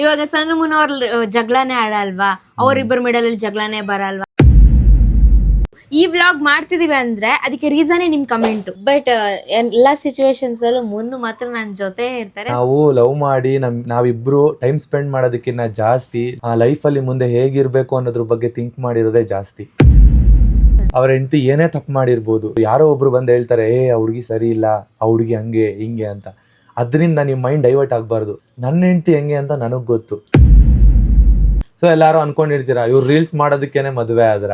ಇವಾಗ ಸಣ್ಣ ಮುನ್ನವ್ರ ಜಗಳನೇ ಆಡಲ್ವಾ, ಅವ್ರಿಬ್ಬರ ಮಿಡಲ್ ಅಲ್ಲಿ ಜಗಳನೇ ಬರಲ್ವಾ? ಈ ವ್ಲಾಗ್ ಮಾಡ್ತಿದೀವಿ ಅಂದ್ರೆ ಅದಕ್ಕೆ ರೀಸನ್ ನಿಮ್ ಕಮೆಂಟ್. ಬಟ್ ಎಲ್ಲಾ ಸಿಚುವೇಶನ್ಸ್ ಅಲ್ಲೂ ಮುನ್ನು ಮಾತ್ರ ನನ್ನ ಜೊತೆ ಇರ್ತಾರೆ. ನಾವು ಲವ್ ಮಾಡಿ ನಾವಿಬ್ರು ಟೈಮ್ ಸ್ಪೆಂಡ್ ಮಾಡೋದಕ್ಕಿಂತ ಜಾಸ್ತಿ ಆ ಲೈಫ್ ಅಲ್ಲಿ ಮುಂದೆ ಹೇಗಿರ್ಬೇಕು ಅನ್ನೋದ್ರ ಬಗ್ಗೆ ಥಿಂಕ್ ಮಾಡಿರೋದೇ ಜಾಸ್ತಿ. ಅವ್ರ ಹೆಂಡತಿ ಏನೇ ತಪ್ಪು ಮಾಡಿರ್ಬೋದು, ಯಾರೋ ಒಬ್ರು ಬಂದು ಹೇಳ್ತಾರೆ ಆ ಹುಡುಗಿ ಸರಿ ಇಲ್ಲ, ಆ ಹುಡುಗಿ ಹಂಗೆ ಹಿಂಗೆ ಅಂತ. ಅದರಿಂದ ನಿಮ್ ಮೈಂಡ್ ಡೈವರ್ಟ್ ಆಗ್ಬಾರ್ದು. ನನ್ನ ಹೆಂಡತಿ ಹೆಂಗೆ ಅಂತ ನನಗ್ ಗೊತ್ತು. ಸೊ ಎಲ್ಲಾರು ಅನ್ಕೊಂಡಿರ್ತೀರಾ ಇವ್ರು ರೀಲ್ಸ್ ಮಾಡೋದಕ್ಕೇನೆ ಮದುವೆ ಆದ್ರ.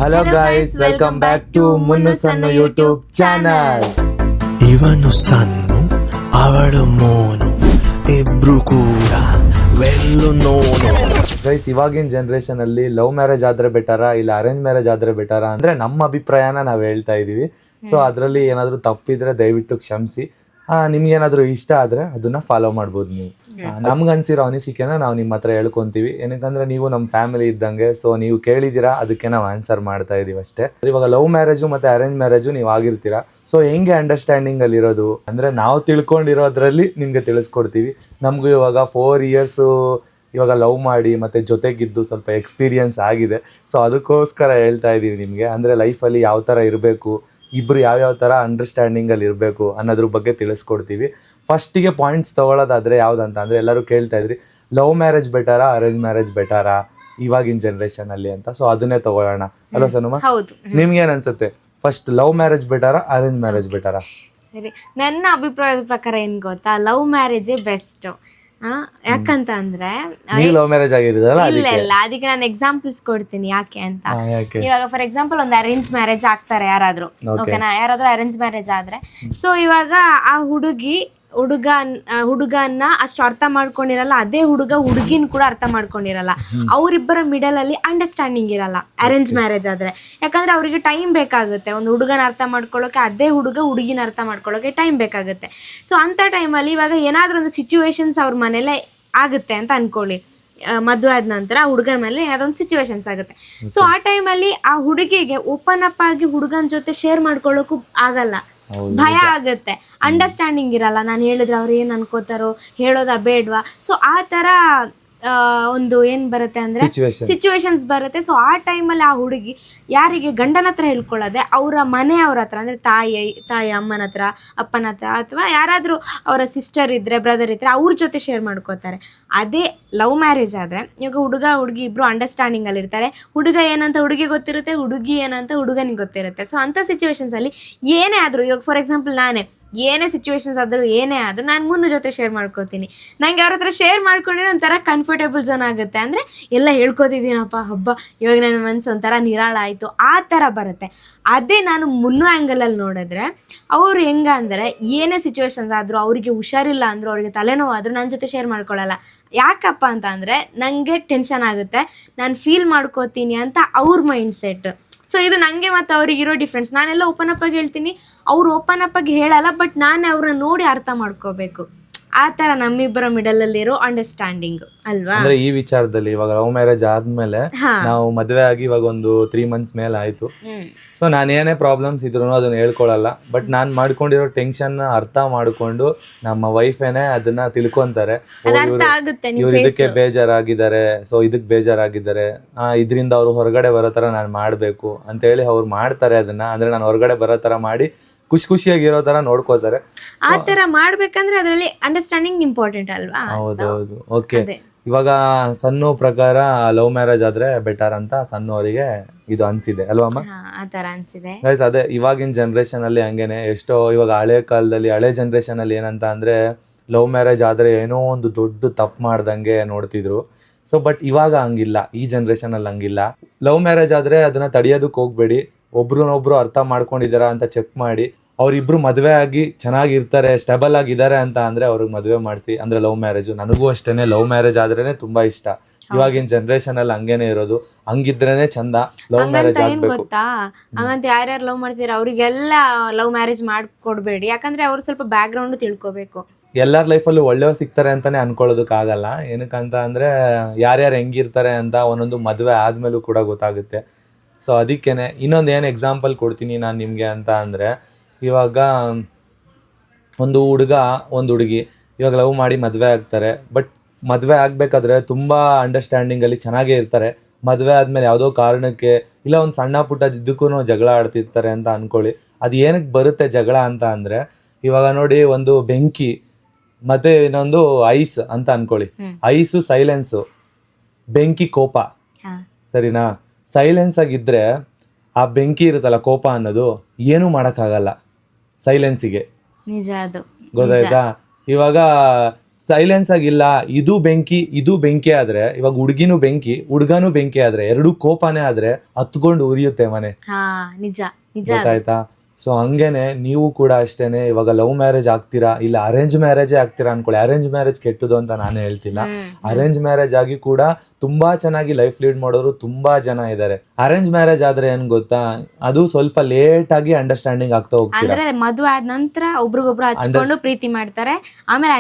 Hello guys, welcome back to Munnu Sannu YouTube channel. ಇವನು ಸನ್ನು, ಅವಳು ಮೋನು, ಇಬ್ರು ಕೂಡ ವೆಲ್ಲು ನೋನು. ಗೈಸ್, ಇವಾಗಿನ ಜನರೇಷನ್ ಅಲ್ಲಿ ಲವ್ ಮ್ಯಾರೇಜ್ ಆದ್ರೆ ಬೆಟರಾ ಇಲ್ಲ ಅರೇಂಜ್ ಮ್ಯಾರೇಜ್ ಆದ್ರೆ ಬೆಟರಾ ಅಂದ್ರೆ ನಮ್ಮ ಅಭಿಪ್ರಾಯನ ನಾವ್ ಹೇಳ್ತಾ ಇದೀವಿ. ಸೊ ಅದ್ರಲ್ಲಿ ಏನಾದ್ರು ತಪ್ಪಿದ್ರೆ ದಯವಿಟ್ಟು ಕ್ಷಮಿಸಿ. ನಿಮ್ಗೆ ಏನಾದ್ರು ಇಷ್ಟ ಆದ್ರೆ ಅದನ್ನ ಫಾಲೋ ಮಾಡ್ಬೋದು ನೀವು. ನಮ್ಗೆ ಅನ್ಸಿರೋ ಅನಿಸಿಕೆನ ನಾವು ನಿಮ್ಮ ಹತ್ರ ಹೇಳ್ಕೊಂತೀವಿ. ಏನಕ್ಕಂದ್ರೆ ನೀವು ನಮ್ಮ ಫ್ಯಾಮಿಲಿ ಇದ್ದಂಗೆ. ಸೊ ನೀವು ಕೇಳಿದೀರಾ, ಅದಕ್ಕೆ ನಾವು ಆನ್ಸರ್ ಮಾಡ್ತಾ ಇದೀವಿ ಅಷ್ಟೇ. ಇವಾಗ ಲವ್ ಮ್ಯಾರೇಜು ಮತ್ತೆ ಅರೇಂಜ್ ಮ್ಯಾರೇಜು ನೀವು ಆಗಿರ್ತೀರಾ. ಸೊ ಹೆಂಗೆ ಅಂಡರ್ಸ್ಟ್ಯಾಂಡಿಂಗ್ ಅಲ್ಲಿ ಇರೋದು ಅಂದ್ರೆ ನಾವು ತಿಳ್ಕೊಂಡಿರೋದ್ರಲ್ಲಿ ನಿಮ್ಗೆ ತಿಳಿಸ್ಕೊಡ್ತೀವಿ. ನಮ್ಗೂ ಇವಾಗ 4 years ಇವಾಗ ಲವ್ ಮಾಡಿ ಮತ್ತೆ ಜೊತೆಗಿದ್ದು ಸ್ವಲ್ಪ ಎಕ್ಸ್ಪೀರಿಯನ್ಸ್ ಆಗಿದೆ. ಸೊ ಅದಕ್ಕೋಸ್ಕರ ಹೇಳ್ತಾ ಇದೀವಿ ನಿಮ್ಗೆ. ಅಂದ್ರೆ ಲೈಫಲ್ಲಿ ಯಾವ ತರ ಇರಬೇಕು, ಇಬ್ರು ಯಾವ್ಯಾವ ಥರ ಅಂಡರ್ಸ್ಟ್ಯಾಂಡಿಂಗ್ ಅಲ್ಲಿ ಇರಬೇಕು ಅನ್ನೋದ್ರ ಬಗ್ಗೆ ತಿಳಿಸ್ಕೊಡ್ತೀವಿ. ಫಸ್ಟಿಗೆ ಪಾಯಿಂಟ್ಸ್ ತಗೊಳ್ಳೋದಾದ್ರೆ ಯಾವ್ದಂತ ಅಂದ್ರೆ ಎಲ್ಲರೂ ಕೇಳ್ತಾ ಇದ್ರಿ ಲವ್ ಮ್ಯಾರೇಜ್ ಬೆಟರಾ ಅರೇಂಜ್ ಮ್ಯಾರೇಜ್ ಬೆಟರಾ ಇವಾಗಿನ ಜನರೇಷನ್ ಅಲ್ಲಿ ಅಂತ. ಸೊ ಅದನ್ನೇ ತಗೊಳ್ಳೋಣ. ಅಲ್ವಾ ಸನುಮ? ಹೌದು. ನಿಮ್ಗೆ ಏನ್ ಅನ್ಸುತ್ತೆ? ಫಸ್ಟ್ ಲವ್ ಮ್ಯಾರೇಜ್ ಬೆಟರಾ ಅರೇಂಜ್ ಮ್ಯಾರೇಜ್ ಬೆಟರಾ? ಸರಿ, ನನ್ನ ಅಭಿಪ್ರಾಯದ ಪ್ರಕಾರ ಏನ್ ಗೊತ್ತಾ, ಲವ್ ಮ್ಯಾರೇಜೇ ಬೆಸ್ಟ್. ಯಾಕಂತ ಅಂದ್ರೆ ನೀವು ಲವ್ ಮ್ಯಾರೇಜ್ ಆಗಿರೋದಲ್ಲ? ಇಲ್ಲ, ಅದಕ್ಕೆ ನಾನು ಎಕ್ಸಾಂಪಲ್ಸ್ ಕೊಡ್ತೀನಿ ಯಾಕೆ ಅಂತ. ಇವಾಗ ಫಾರ್ ಎಕ್ಸಾಂಪಲ್ ಒಂದು ಅರೇಂಜ್ ಮ್ಯಾರೇಜ್ ಆಗ್ತಾರೆ ಯಾರಾದ್ರೂ, ಓಕೆನಾ? ಯಾರಾದ್ರೂ ಅರೇಂಜ್ ಮ್ಯಾರೇಜ್ ಆದ್ರೆ, ಸೊ ಇವಾಗ ಆ ಹುಡುಗನ್ನ ಅಷ್ಟು ಅರ್ಥ ಮಾಡ್ಕೊಂಡಿರಲ್ಲ, ಅದೇ ಹುಡುಗಿನ ಕೂಡ ಅರ್ಥ ಮಾಡ್ಕೊಂಡಿರಲ್ಲ. ಅವರಿಬ್ಬರ ಮಿಡಲ್ ಅಲ್ಲಿ ಅಂಡರ್ಸ್ಟ್ಯಾಂಡಿಂಗ್ ಇರಲ್ಲ ಅರೇಂಜ್ ಮ್ಯಾರೇಜ್ ಆದ್ರೆ. ಯಾಕಂದ್ರೆ ಅವರಿಗೆ ಟೈಮ್ ಬೇಕಾಗುತ್ತೆ ಒಂದು ಹುಡುಗನ ಅರ್ಥ ಮಾಡ್ಕೊಳ್ಳೋಕೆ, ಅದೇ ಹುಡುಗಿನ ಅರ್ಥ ಮಾಡ್ಕೊಳ್ಳೋಕೆ ಟೈಮ್ ಬೇಕಾಗುತ್ತೆ. ಸೊ ಅಂತ ಟೈಮಲ್ಲಿ ಇವಾಗ ಏನಾದ್ರೂ ಒಂದು ಸಿಚುವೇಶನ್ಸ್ ಅವ್ರ ಮನೇಲೆ ಆಗುತ್ತೆ ಅಂತ ಅನ್ಕೊಳ್ಳಿ. ಮದುವೆ ಆದ ನಂತರ ಹುಡುಗನ ಮೇಲೆ ಏನಾದ್ರು ಒಂದು ಸಿಚುವೇಶನ್ಸ್ ಆಗುತ್ತೆ. ಸೊ ಆ ಟೈಮಲ್ಲಿ ಆ ಹುಡುಗಿಗೆ ಓಪನ್ ಅಪ್ ಆಗಿ ಹುಡುಗನ ಜೊತೆ ಶೇರ್ ಮಾಡ್ಕೊಳ್ಳೋಕು ಆಗಲ್ಲ, ಭಯ ಆಗತ್ತೆ, ಅಂಡರ್ಸ್ಟ್ಯಾಂಡಿಂಗ್ ಇರಲ್ಲ. ನಾನು ಹೇಳಿದ್ರೆ ಅವ್ರು ಏನ್ ಅನ್ಕೋತಾರೋ, ಹೇಳೋದಾ ಬೇಡ್ವಾ? ಸೊ ಆ ತರ ಒಂದು ಏನ್ ಬರುತ್ತೆ ಅಂದ್ರೆ ಸಿಚುವೇಶನ್ಸ್ ಬರುತ್ತೆ. ಸೊ ಆ ಟೈಮಲ್ಲಿ ಆ ಹುಡುಗಿ ಯಾರಿಗೆ ಗಂಡನ ಹತ್ರ ಹೇಳ್ಕೊಳ್ಳದೆ ಅವರ ಮನೆಯವ್ರ ಹತ್ರ ಅಂದ್ರೆ ತಾಯಿ ಅಮ್ಮನ ಹತ್ರ, ಅಪ್ಪನ ಹತ್ರ, ಅಥವಾ ಯಾರಾದ್ರೂ ಅವರ ಸಿಸ್ಟರ್ ಇದ್ರೆ, ಬ್ರದರ್ ಇದ್ರೆ ಅವ್ರ ಜೊತೆ ಶೇರ್ ಮಾಡ್ಕೋತಾರೆ. ಅದೇ ಲವ್ ಮ್ಯಾರೇಜ್ ಆದ್ರೆ ಇವಾಗ ಹುಡುಗಿ ಇಬ್ರು ಅಂಡರ್ಸ್ಟ್ಯಾಂಡಿಂಗ್ ಅಲ್ಲಿ ಇರ್ತಾರೆ. ಹುಡುಗ ಏನಂತ ಹುಡುಗಿ ಗೊತ್ತಿರುತ್ತೆ, ಹುಡುಗಿ ಏನಂತ ಹುಡುಗನಿಗೆ ಗೊತ್ತಿರುತ್ತೆ. ಸೊ ಅಂತ ಸಿಚುವೇಶನ್ಸ್ ಅಲ್ಲಿ ಏನೇ ಆದ್ರೂ, ಇವಾಗ ಫಾರ್ ಎಕ್ಸಾಂಪಲ್ ನಾನೇ ಏನೇ ಸಿಚುವೇಶನ್ಸ್ ಆದ್ರೂ ಏನೇ ಆದ್ರೂ ನಾನು ಮುನ್ನು ಜೊತೆ ಶೇರ್ ಮಾಡ್ಕೋತೀನಿ. ನಂಗೆ ಅವ್ರ ಹತ್ರ ಶೇರ್ ಮಾಡ್ಕೊಂಡ್ರೆ ಒಂಥರ ಕಂಫರ್ಟೇಬಲ್ ಝೋನ್ ಆಗುತ್ತೆ. ಅಂದ್ರೆ ಎಲ್ಲ ಹೇಳ್ಕೊತಿದ್ದೀನಪ್ಪ, ಹಬ್ಬ ಇವಾಗ ನನ್ನ ಮನಸ್ಸು ಒಂಥರ ನಿರಾಳ ಆಯ್ತು, ಆ ಥರ ಬರುತ್ತೆ. ಅದೇ ನಾನು ಮುನ್ನು ಆ್ಯಂಗಲಲ್ಲಿ ನೋಡಿದ್ರೆ ಅವ್ರು ಹೆಂಗಂದರೆ ಏನೇ ಸಿಚುವೇಶನ್ಸ್ ಆದರೂ, ಅವರಿಗೆ ಹುಷಾರಿಲ್ಲ ಅಂದರೂ, ಅವರಿಗೆ ತಲೆನೋವು ಆದರೂ ನನ್ನ ಜೊತೆ ಶೇರ್ ಮಾಡ್ಕೊಳ್ಳಲ್ಲ. ಯಾಕಪ್ಪ ಅಂತ ಅಂದರೆ ನನಗೆ ಟೆನ್ಷನ್ ಆಗುತ್ತೆ, ನಾನು ಫೀಲ್ ಮಾಡ್ಕೋತೀನಿ ಅಂತ ಅವ್ರ ಮೈಂಡ್ ಸೆಟ್. ಸೊ ಇದು ನನಗೆ ಮತ್ತು ಅವ್ರಿಗಿರೋ ಡಿಫ್ರೆನ್ಸ್. ನಾನೆಲ್ಲ ಓಪನ್ ಅಪ್ ಆಗಿ ಹೇಳ್ತೀನಿ, ಅವ್ರು ಓಪನ್ ಅಪ್ ಆಗಿ ಹೇಳಲ್ಲ, ಬಟ್ ನಾನು ಅವ್ರನ್ನ ನೋಡಿ ಅರ್ಥ ಮಾಡ್ಕೋಬೇಕು. ಆ ತರ ನಮ್ಮಿಬ್ಬರ ಮಿಡಲ್ ಅಲ್ಲಿ ಇರೋ ಅಂಡರ್ಸ್ಟ್ಯಾಂಡಿಂಗ್ ಅಲ್ವಾ? ಅಂದ್ರೆ ಈ ವಿಚಾರದಲ್ಲಿ ಇವಾಗ ಲವ್ ಮ್ಯಾರೇಜ್ ಆದ್ಮೇಲೆ ನಾವು ಮದ್ವೆ ಆಗಿ ಇವಾಗ ಒಂದು 3 months ಮೇಲೆ ಆಯ್ತು. ಸೊ ನಾನೇನೇ ಪ್ರಾಬ್ಲಮ್ಸ್ ಇದ್ರು ಅದನ್ನ ಹೇಳ್ಕೊಳಲ್ಲ, ಬಟ್ ನಾನ್ ಮಾಡ್ಕೊಂಡಿರೋ ಟೆನ್ಷನ್ ಅರ್ಥ ಮಾಡ್ಕೊಂಡು ನಮ್ಮ ವೈಫೇನೆ ಅದನ್ನ ತಿಳ್ಕೊಂತಾರೆ. ಇವ್ರು ಇದಕ್ಕೆ ಬೇಜಾರಾಗಿದ್ದಾರೆ, ಸೊ ಇದಕ್ ಬೇಜಾರಾಗಿದ್ದಾರೆ, ಇದರಿಂದ ಅವ್ರು ಹೊರಗಡೆ ಬರೋ ತರ ನಾನು ಮಾಡ್ಬೇಕು ಅಂತ ಹೇಳಿ ಅವ್ರು ಮಾಡ್ತಾರೆ ಅದನ್ನ. ಅಂದ್ರೆ ನಾನು ಹೊರಗಡೆ ಬರೋ ತರ ಮಾಡಿ ಖುಷಿಯಾಗಿರೋ ತರ ನೋಡ್ಕೋತಾರೆ. ಆ ತರ ಮಾಡ್ಬೇಕಂದ್ರೆ ಅದರಲ್ಲಿ ಅಂಡರ್ಸ್ಟ್ಯಾಂಡಿಂಗ್ ಇಂಪಾರ್ಟೆಂಟ್ ಅಲ್ವಾ? ಹೌದೌದು. ಓಕೆ, ಇವಾಗ ಸನ್ನು ಪ್ರಕಾರ ಲವ್ ಮ್ಯಾರೇಜ್ ಆದ್ರೆ ಬೆಟರ್ ಅಂತ ಸನ್ನು ಅವರಿಗೆ ಇದು ಅನ್ಸಿದೆ ಅಲ್ವಮ್ಮ? ಆ ತರ ಅನ್ಸಿದೆ. ಅದೇ ಇವಾಗಿನ ಜನರೇಷನ್ ಅಲ್ಲಿ ಹಂಗೇನೆ. ಎಷ್ಟೋ ಇವಾಗ ಹಳೆ ಕಾಲದಲ್ಲಿ, ಹಳೆ ಜನರೇಷನ್ ಅಲ್ಲಿ ಏನಂತ ಅಂದ್ರೆ ಲವ್ ಮ್ಯಾರೇಜ್ ಆದ್ರೆ ಏನೋ ಒಂದು ದೊಡ್ಡ ತಪ್ಪು ಮಾಡ್ದಂಗೆ ನೋಡ್ತಿದ್ರು. ಸೊ ಬಟ್ ಇವಾಗ ಹಂಗಿಲ್ಲ, ಈ ಜನರೇಷನ್ ಅಲ್ಲಿ ಹಂಗಿಲ್ಲ. ಲವ್ ಮ್ಯಾರೇಜ್ ಆದ್ರೆ ಅದನ್ನ ತಡೆಯೋದಕ್ಕೆ ಹೋಗ್ಬೇಡಿ. ಒಬ್ರನ್ನೊಬ್ರು ಅರ್ಥ ಮಾಡ್ಕೊಂಡಿದಾರ ಅಂತ ಚೆಕ್ ಮಾಡಿ, ಅವ್ರಿಬ್ರು ಮದುವೆ ಆಗಿ ಚೆನ್ನಾಗಿರ್ತಾರೆ, ಸ್ಟೇಬಲ್ ಆಗಿದ್ದಾರೆ ಅಂತ ಅಂದ್ರೆ ಅವ್ರಿಗೆ ಮದುವೆ ಮಾಡಿಸಿ. ಅಂದ್ರೆ ಲವ್ ಮ್ಯಾರೇಜ್, ನನಗೂ ಅಷ್ಟೇನೆ ಲವ್ ಮ್ಯಾರೇಜ್ ಆದ್ರೇನೆ ತುಂಬಾ ಇಷ್ಟ. ಇವಾಗಿನ ಜನರೇಷನ್ ಅಲ್ಲಿ ಹಂಗೇನೆ ಇರೋದು, ಹಂಗಿದ್ರೇನೆ ಚಂದ. ಲವ್ ಮ್ಯಾರೇಜ್ ಆಗ್ಬೇಕು ಗೊತ್ತಾ? ಹಂಗಂತ ಯಾರ್ಯಾರು ಲವ್ ಮಾಡ್ತೀರಾ ಅವ್ರಿಗೆಲ್ಲ ಲವ್ ಮ್ಯಾರೇಜ್ ಮಾಡ್ಕೊಡ್ಬೇಡಿ. ಯಾಕಂದ್ರೆ ಅವ್ರು ಸ್ವಲ್ಪ ಬ್ಯಾಕ್ ಗ್ರೌಂಡ್ ತಿಳ್ಕೊಬೇಕು. ಎಲ್ಲರ ಲೈಫಲ್ಲೂ ಒಳ್ಳೆಯವ್ರು ಸಿಗ್ತಾರೆ ಅಂತಾನೆ ಅನ್ಕೊಳ್ಳೋದಕ್ಕಾಗಲ್ಲ. ಏನಕ್ಕಂತ ಅಂದ್ರೆ ಯಾರ್ಯಾರು ಹೆಂಗಿರ್ತಾರೆ ಅಂತ ಒಂದೊಂದು ಮದುವೆ ಆದ್ಮೇಲೂ ಕೂಡ ಗೊತ್ತಾಗುತ್ತೆ. ಸೊ ಅದಕ್ಕೇನೆ ಇನ್ನೊಂದು ಏನು ಎಕ್ಸಾಂಪಲ್ ಕೊಡ್ತೀನಿ ನಾನು ನಿಮಗೆ ಅಂತ ಅಂದರೆ, ಇವಾಗ ಒಂದು ಹುಡುಗ ಒಂದು ಹುಡುಗಿ ಇವಾಗ ಲವ್ ಮಾಡಿ ಮದುವೆ ಆಗ್ತಾರೆ. ಬಟ್ ಮದುವೆ ಆಗ್ಬೇಕಾದ್ರೆ ತುಂಬಾ ಅಂಡರ್ಸ್ಟ್ಯಾಂಡಿಂಗ್ ಅಲ್ಲಿ ಚೆನ್ನಾಗೇ ಇರ್ತಾರೆ. ಮದುವೆ ಆದ್ಮೇಲೆ ಯಾವುದೋ ಕಾರಣಕ್ಕೆ ಇಲ್ಲ ಒಂದು ಸಣ್ಣ ಪುಟ್ಟ ಇದಕ್ಕೂ ಜಗಳ ಆಡ್ತಿರ್ತಾರೆ ಅಂತ ಅನ್ಕೊಳ್ಳಿ. ಅದು ಏನಕ್ಕೆ ಬರುತ್ತೆ ಜಗಳ ಅಂತ ಅಂದ್ರೆ, ಇವಾಗ ನೋಡಿ ಒಂದು ಬೆಂಕಿ ಮತ್ತೆ ಇನ್ನೊಂದು ಐಸ್ ಅಂತ ಅನ್ಕೊಳ್ಳಿ. ಐಸು ಸೈಲೆನ್ಸು, ಬೆಂಕಿ ಕೋಪ, ಸರಿನಾ? ಸೈಲೆನ್ಸ್ ಆಗಿದ್ರೆ ಆ ಬೆಂಕಿ ಇರುತ್ತಲ್ಲ, ಕೋಪ ಅನ್ನೋದು ಏನೂ ಮಾಡೋಕ್ಕಾಗಲ್ಲ ಸೈಲೆನ್ಸಿಗೆ. ನಿಜ, ಅದು ಗೊತ್ತಾಯ್ತಾ? ಇವಾಗ ಸೈಲೆನ್ಸ್ ಆಗಿಲ್ಲ, ಇದು ಬೆಂಕಿ ಆದ್ರೆ, ಇವಾಗ ಹುಡುಗಿನೂ ಬೆಂಕಿ ಹುಡುಗನೂ ಬೆಂಕಿ ಆದ್ರೆ, ಎರಡೂ ಕೋಪನೇ ಆದ್ರೆ ಹತ್ಕೊಂಡು ಉರಿಯುತ್ತೆ ಮನೆ. ನಿಜ ನಿಜ. ಗೊತ್ತಾಯ್ತಾ? ಸೊ ಹಂಗೇನೆ ನೀವು ಕೂಡ ಅಷ್ಟೇನೆ, ಇವಾಗ ಲವ್ ಮ್ಯಾರೇಜ್ ಆಗ್ತೀರಾ ಇಲ್ಲ ಅರೇಂಜ್ ಮ್ಯಾರೇಜೇ ಆಗ್ತೀರಾ ಅನ್ಕೊಳ್ಳಿ. ಅರೇಂಜ್ ಮ್ಯಾರೇಜ್ ಕೆಟ್ಟದು ಅಂತ ನಾನು ಹೇಳ್ತಿಲ್ಲ. ಅರೇಂಜ್ ಮ್ಯಾರೇಜ್ ಆಗಿ ಕೂಡ ತುಂಬಾ ಚೆನ್ನಾಗಿ ಲೈಫ್ ಲೀಡ್ ಮಾಡೋರು ತುಂಬಾ ಜನ ಇದ್ದಾರೆ. ಅರೇಂಜ್ ಮ್ಯಾರೇಜ್ ಆದ್ರೆ ಏನ್ ಗೊತ್ತಾ, ಅದು ಸ್ವಲ್ಪ ಲೇಟ್ ಆಗಿ ಅಂಡರ್ಸ್ಟ್ಯಾಂಡಿಂಗ್ ಆಗ್ತಾ ಹೋಗ್ತೀರಾ. ಅಂದ್ರೆ ಮದುವೆ ಆದ ನಂತರ ಒಬ್ರಿಗೊಬ್ರು ಹಚ್ಕೊಂಡು ಪ್ರೀತಿ ಮಾಡ್ತಾರೆ, ಆಮೇಲೆ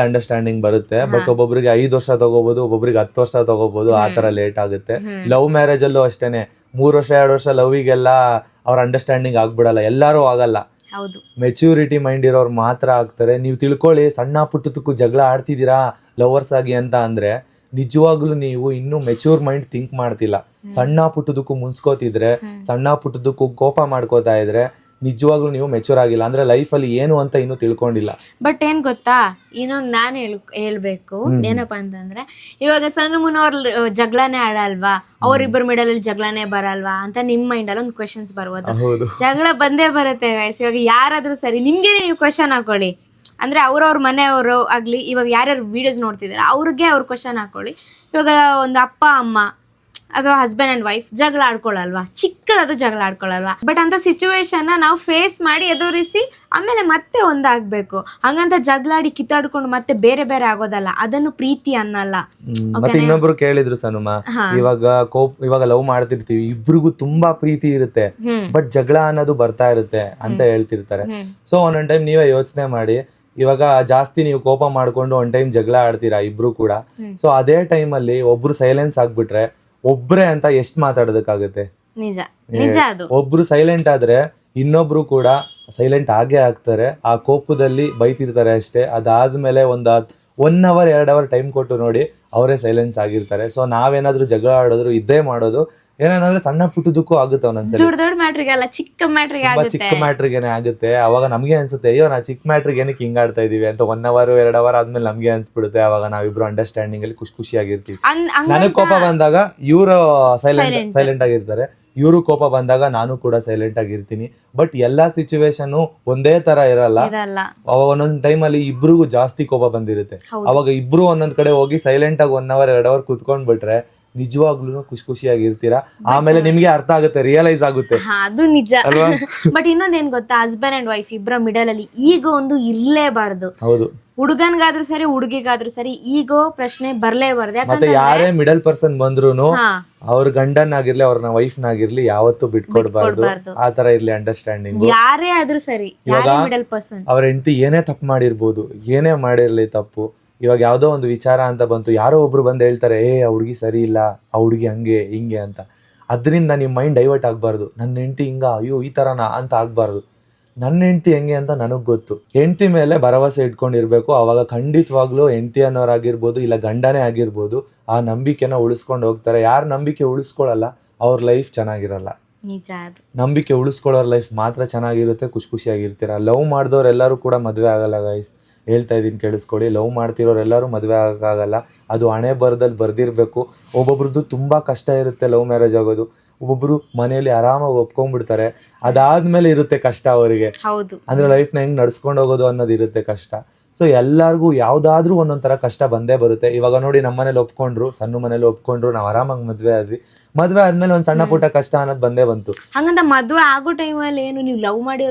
ಅಂಡರ್ಸ್ಟ್ಯಾಂಡಿಂಗ್ ಬರುತ್ತೆ. ಬಟ್ ಒಬ್ಬೊಬ್ರಿಗೆ 5 ವರ್ಷ ತಗೋಬಹುದು, ಒಬ್ಬೊಬ್ರಿಗೆ 10 ವರ್ಷ ತಗೋಬಹುದು, ಆ ತರ ಲೇಟ್ ಆಗುತ್ತೆ. ಲವ್ ಮ್ಯಾರೇಜ್ ಅಲ್ಲೂ ಅಷ್ಟೇನೆ, 3 ವರ್ಷ 2 ವರ್ಷ ಲವ್ಗೆಲ್ಲ ಅವ್ರ ಅಂಡರ್ಸ್ಟ್ಯಾಂಡಿಂಗ್ ಆಗ್ಬಿಡಲ್ಲ, ಎಲ್ಲಾರು ಆಗಲ್ಲ. ಮೆಚ್ಯೂರಿಟಿ ಮೈಂಡ್ ಇರೋರು ಮಾತ್ರ ಆಗ್ತಾರೆ. ನೀವು ತಿಳ್ಕೊಳ್ಳಿ, ಸಣ್ಣ ಪುಟ್ಟದಕ್ಕೂ ಜಗಳ ಆಡ್ತಿದ್ದೀರಾ ಲವರ್ಸ್ ಆಗಿ ಅಂತ ಅಂದ್ರೆ ನಿಜವಾಗ್ಲೂ ನೀವು ಇನ್ನೂ ಮೆಚ್ಯೂರ್ ಮೈಂಡ್ ಥಿಂಕ್ ಮಾಡ್ತಿಲ್ಲ. ಸಣ್ಣ ಪುಟ್ಟದಕ್ಕೂ ಮುನ್ಸ್ಕೋತಿದ್ರೆ, ಸಣ್ಣ ಪುಟ್ಟದಕ್ಕೂ ಕೋಪ ಮಾಡ್ಕೋತಾ ಇದ್ರೆ ನಿಜವಾಗ್ಲೂ ನೀವು ಮೆಚೂರ್ ಆಗಿಲ್ಲ, ಅಂದ್ರೆ ಲೈಫಲ್ಲಿ ಏನು ಅಂತ ಇನ್ನೂ ತಿಳ್ಕೊಂಡಿಲ್ಲ. ಬಟ್ ಏನ್ ಗೊತ್ತಾ, ಇನ್ನೊಂದು ನಾನು ಹೇಳ್ಬೇಕು ಏನಪ್ಪಾ ಅಂತಂದ್ರೆ, ಇವಾಗ ಸಣ್ಣ ಮುನ್ನವ್ರ ಜಗಳನೇ ಆಡಲ್ವಾ, ಅವ್ರಿಬ್ಬರ ಮಿಡಲ್ ಅಲ್ಲಿ ಜಗಳನೇ ಬರಲ್ವಾ ಅಂತ ನಿಮ್ ಮೈಂಡ್ ಅಲ್ಲಿ ಒಂದು ಕ್ವೆಶನ್ಸ್ ಬರ್ಬೋದು. ಜಗಳ ಬಂದೇ ಬರುತ್ತೆ ಗೈಸ್. ಇವಾಗ ಯಾರಾದ್ರೂ ಸರಿ, ನಿಮ್ಗೆ ನೀವು ಕ್ವೆಶನ್ ಹಾಕೊಳ್ಳಿ. ಅಂದ್ರೆ ಅವ್ರವ್ರ ಮನೆಯವರು ಆಗ್ಲಿ, ಇವಾಗ ಯಾರ್ಯಾರು ವಿಡಿಯೋಸ್ ನೋಡ್ತಿದಾರೆ ಅವ್ರಿಗೆ ಅವ್ರ ಕ್ವೆಶನ್ ಹಾಕೊಳ್ಳಿ. ಇವಾಗ ಒಂದು ಅಪ್ಪ ಅಮ್ಮ ಅಥವಾ ಹಸ್ಬೆಂಡ್ ಅಂಡ್ ವೈಫ್ ಜಗಳ ಆಡ್ಕೊಳ್ಳಲ್ವಾ, ಚಿಕ್ಕದಾದ ಜಗಳ ಆಡ್ಕೊಳ್ಳಲ್ವಾ. ಬಟ್ ಅಂತ ಸಿಚುವೇಶನ್ ನಾವು ಫೇಸ್ ಮಾಡಿ ಎದುರಿಸಿ ಆಮೇಲೆ ಮತ್ತೆ ಒಂದಾಗ್ಬೇಕು. ಹಂಗಂತ ಜಗಳಾಡಿ ಕಿತ್ತಾಡ್ಕೊಂಡು ಮತ್ತೆ ಬೇರೆ ಬೇರೆ ಆಗೋದಲ್ಲ, ಅದನ್ನು ಪ್ರೀತಿ ಅನ್ನಲ್ಲ. ಮತ್ತೆ ಇನ್ನೊಬ್ರು ಕೇಳಿದ್ರು ಸನುಮ, ಇವಾಗ ಲವ್ ಮಾಡ್ತಿರ್ತೀವಿ, ಇಬ್ರಿಗೂ ತುಂಬಾ ಪ್ರೀತಿ ಇರುತ್ತೆ, ಬಟ್ ಜಗಳ ಅನ್ನೋದು ಬರ್ತಾ ಇರುತ್ತೆ ಅಂತ ಹೇಳ್ತಿರ್ತಾರೆ. ಸೊ ಒಂದೊಂದ್ ಟೈಮ್ ನೀವೇ ಯೋಚನೆ ಮಾಡಿ, ಇವಾಗ ಜಾಸ್ತಿ ನೀವು ಕೋಪ ಮಾಡ್ಕೊಂಡು ಒಂದ್ ಟೈಮ್ ಜಗಳ ಆಡ್ತೀರಾ ಇಬ್ರು ಕೂಡ. ಸೊ ಅದೇ ಟೈಮ್ ಅಲ್ಲಿ ಒಬ್ರು ಸೈಲೆನ್ಸ್ ಆಗ್ಬಿಟ್ರೆ ಒಬ್ರೇ ಅಂತ ಎಷ್ಟ್ ಮಾತಾಡೋದಕ್ಕಾಗುತ್ತೆ? ನಿಜ ನಿಜ. ಅದು ಒಬ್ರು ಸೈಲೆಂಟ್ ಆದ್ರೆ ಇನ್ನೊಬ್ರು ಕೂಡ ಸೈಲೆಂಟ್ ಆಗೇ ಆಗ್ತಾರೆ. ಆ ಕೋಪದಲ್ಲಿ ಬೈತಿರ್ತಾರೆ ಅಷ್ಟೇ. ಅದಾದ್ಮೇಲೆ 1 hour 2 hour ಟೈಮ್ ಕೊಟ್ಟು ನೋಡಿ, ಅವರೇ ಸೈಲೆನ್ಸ್ ಆಗಿರ್ತಾರೆ. ಸೊ ನಾವೇನಾದ್ರೂ ಜಗಳ ಆಡೋದ್ರು ಇದ್ದೇ ಮಾಡೋದು, ಏನೇನಂದ್ರೆ ಸಣ್ಣ ಪುಟ್ಟದಕ್ಕೂ ಆಗುತ್ತೆ ಒಂದೊಂದ್ಸಲ. ದೊಡ್ಡ ಮ್ಯಾಟ್ರಿಗಲ್ಲ, ಚಿಕ್ಕ ಮ್ಯಾಟ್ರಿಗೇನೆ ಆಗುತ್ತೆ. ಅವಾಗ ನಮ್ಗೆ ಅನ್ಸುತ್ತೆ, ಅಯ್ಯೋ ನಾವು ಚಿಕ್ಕ ಮ್ಯಾಟ್ರಿಗೆ ಏನಕ್ಕೆ ಹಿಂಗ್ ಆಡ್ತಾ ಇದೀವಿ ಅಂತ. 1 hour 2 hour ಆದ್ಮೇಲೆ ನಮ್ಗೆ ಅನ್ಸ್ಬಿಡುತ್ತೆ. ಅವಾಗ ನಾವಿಬ್ರು ಅಂಡರ್ಸ್ಟ್ಯಾಂಡಿಂಗ್ ಅಲ್ಲಿ ಖುಷಿಯಾಗಿರ್ತೀವಿ. ನನಗ್ ಕೋಪ ಬಂದಾಗ ಇವ್ರು ಸೈಲೆಂಟ್ ಆಗಿರ್ತಾರೆ, ಇವರು ಕೋಪ ಬಂದಾಗ ನಾನು ಕೂಡ ಸೈಲೆಂಟ್ ಆಗಿರ್ತೀನಿ. ಬಟ್ ಎಲ್ಲಾ ಸಿಚುವೇಶನ್ ಒಂದೇ ತರ ಇರಲ್ಲ. ಅವಾಗ ಒಂದೊಂದ್ ಟೈಮ್ ಅಲ್ಲಿ ಇಬ್ರಿಗೂ ಜಾಸ್ತಿ ಕೋಪ ಬಂದಿರುತ್ತೆ. ಅವಾಗ ಇಬ್ರು ಒಂದೊಂದ್ ಕಡೆ ಹೋಗಿ ಸೈಲೆಂಟ್ ಆಗಿ 1 hour 2 hour ಕುತ್ಕೊಂಡ್ ಬಿಟ್ರೆ ನಿಜವಾಗ್ಲೂ ಖುಷಿಯಾಗಿರ್ತೀರಾ. ಆಮೇಲೆ ನಿಮ್ಗೆ ಅರ್ಥ ಆಗುತ್ತೆ, ರಿಯಲೈಸ್ ಆಗುತ್ತೆ. ಅದು ನಿಜ. ಬಟ್ ಇನ್ನೊಂದೇನ್ ಗೊತ್ತಾ, ಹಸ್ಬೆಂಡ್ ಅಂಡ್ ವೈಫ್ ಇಬ್ಬರ ಮಿಡಲ್ ಅಲ್ಲಿ ಈಗ ಒಂದು ಇರ್ಲೇಬಾರ್ದು. ಹೌದು, ಹುಡುಗನ್ಗಾದ್ರೂ ಸರಿ ಹುಡುಗಿಗಾದ್ರೂ ಸರಿ ಈಗೋ ಪ್ರಶ್ನೆ ಬರ್ಲೇಬಾರ್ದು. ಮತ್ತೆ ಯಾರೇ ಮಿಡಲ್ ಪರ್ಸನ್ ಬಂದ್ರೂನು ಅವ್ರ ಗಂಡನಾಗಿರ್ಲಿ ಅವ್ರನ್ನ ವೈಫ್ನಾಗಿರ್ಲಿ ಯಾವತ್ತೂ ಬಿಟ್ಕೊಡ್ಬಾರ್ದು. ಆ ತರ ಇರ್ಲಿ ಅಂಡರ್ಸ್ಟ್ಯಾಂಡಿಂಗ್. ಯಾರೇ ಆದ್ರೂ ಸರಿ, ಮಿಡಲ್ ಪರ್ಸನ್ ಅವ್ರ ಹೆಂಡತಿ ಏನೇ ತಪ್ಪು ಮಾಡಿರ್ಬೋದು, ಏನೇ ಮಾಡಿರ್ಲಿ ತಪ್ಪು. ಇವಾಗ ಯಾವ್ದೋ ಒಂದು ವಿಚಾರ ಅಂತ ಬಂತು, ಯಾರೋ ಒಬ್ರು ಬಂದು ಹೇಳ್ತಾರೆ, ಆ ಹುಡುಗಿ ಸರಿ ಇಲ್ಲ, ಆ ಹುಡುಗಿ ಹಂಗೆ ಹಿಂಗೆ ಅಂತ. ಅದರಿಂದ ನಿಮ್ ಮೈಂಡ್ ಡೈವರ್ಟ್ ಆಗ್ಬಾರ್ದು. ನನ್ನ ಹೆಂಡತಿ ಹಿಂಗ, ಅಯ್ಯೋ ಈ ತರನಾ ಅಂತ ಆಗ್ಬಾರ್ದು. ನನ್ನ ಹೆಂಡತಿ ಹೆಂಗೆ ಅಂತ ನನಗ್ ಗೊತ್ತು. ಹೆಂಡತಿ ಮೇಲೆ ಭರವಸೆ ಇಟ್ಕೊಂಡಿರ್ಬೇಕು. ಅವಾಗ ಖಂಡಿತವಾಗ್ಲೂ ಹೆಂಡತಿ ಅನ್ನೋರಾಗಿರ್ಬೋದು ಇಲ್ಲ ಗಂಡನೇ ಆಗಿರ್ಬೋದು, ಆ ನಂಬಿಕೆನ ಉಳಿಸ್ಕೊಂಡು ಹೋಗ್ತಾರೆ. ಯಾರು ನಂಬಿಕೆ ಉಳಿಸ್ಕೊಳಲ್ಲ ಅವ್ರ ಲೈಫ್ ಚೆನ್ನಾಗಿರಲ್ಲ. ನಂಬಿಕೆ ಉಳಿಸ್ಕೊಳ್ಳೋರ್ ಲೈಫ್ ಮಾತ್ರ ಚೆನ್ನಾಗಿರುತ್ತೆ, ಖುಷಿಯಾಗಿರ್ತೀರ. ಲವ್ ಮಾಡಿದವ್ರೆಲ್ಲರೂ ಕೂಡ ಮದುವೆ ಆಗಲ್ಲ ಗೈಸ್, ಹೇಳ್ತಾ ಇದ್ದೀನಿ ಕೇಳಿಸ್ಕೊಳ್ಳಿ. ಲವ್ ಮಾಡ್ತಿರೋರೆಲ್ಲರೂ ಮದುವೆ ಆಗೋಕ್ಕಾಗಲ್ಲ. ಅದು ಹಣೆ ಬರದಲ್ಲಿ ಬರ್ದಿರ್ಬೇಕು. ಒಬ್ಬೊಬ್ರದ್ದು ತುಂಬಾ ಕಷ್ಟ ಇರುತ್ತೆ ಲವ್ ಮ್ಯಾರೇಜ್ ಆಗೋದು. ಒಬ್ಬೊಬ್ರು ಮನೆಯಲ್ಲಿ ಆರಾಮಾಗಿ ಒಪ್ಕೊಂಡ್ಬಿಡ್ತಾರೆ, ಅದಾದ್ಮೇಲೆ ಇರುತ್ತೆ ಕಷ್ಟ ಅವರಿಗೆ. ಅಂದ್ರೆ ಲೈಫ್ನ ಹೆಂಗ್ ನಡ್ಸ್ಕೊಂಡು ಹೋಗೋದು ಅನ್ನೋದು ಇರುತ್ತೆ ಕಷ್ಟ. ಸೊ ಎಲ್ಲಾರ್ಗು ಯಾವ್ದಾದ್ರೂ ಒಂದೊಂಥರ ಕಷ್ಟ ಬಂದೇ ಬರುತ್ತೆ. ಇವಾಗ ನೋಡಿ, ನಮ್ಮ ಮನೇಲಿ ಒಪ್ಕೊಂಡ್ರು, ಸಣ್ಣ ಮನೇಲಿ ಒಪ್ಕೊಂಡ್ರು, ನಾವ್ ಆರಾಮಾಗಿ ಮದ್ವೆ ಆದ್ವಿ. ಮದ್ವೆ ಆದ್ಮೇಲೆ ಒಂದ್ ಸಣ್ಣ ಪುಟ್ಟ ಕಷ್ಟ ಅನ್ನೋದು ಬಂದೇ ಬಂತು. ಹಂಗಂತ ಮದ್ವೆ ಆಗೋ ಟೈಮಲ್ಲಿ ಏನು ನೀವು ಲವ್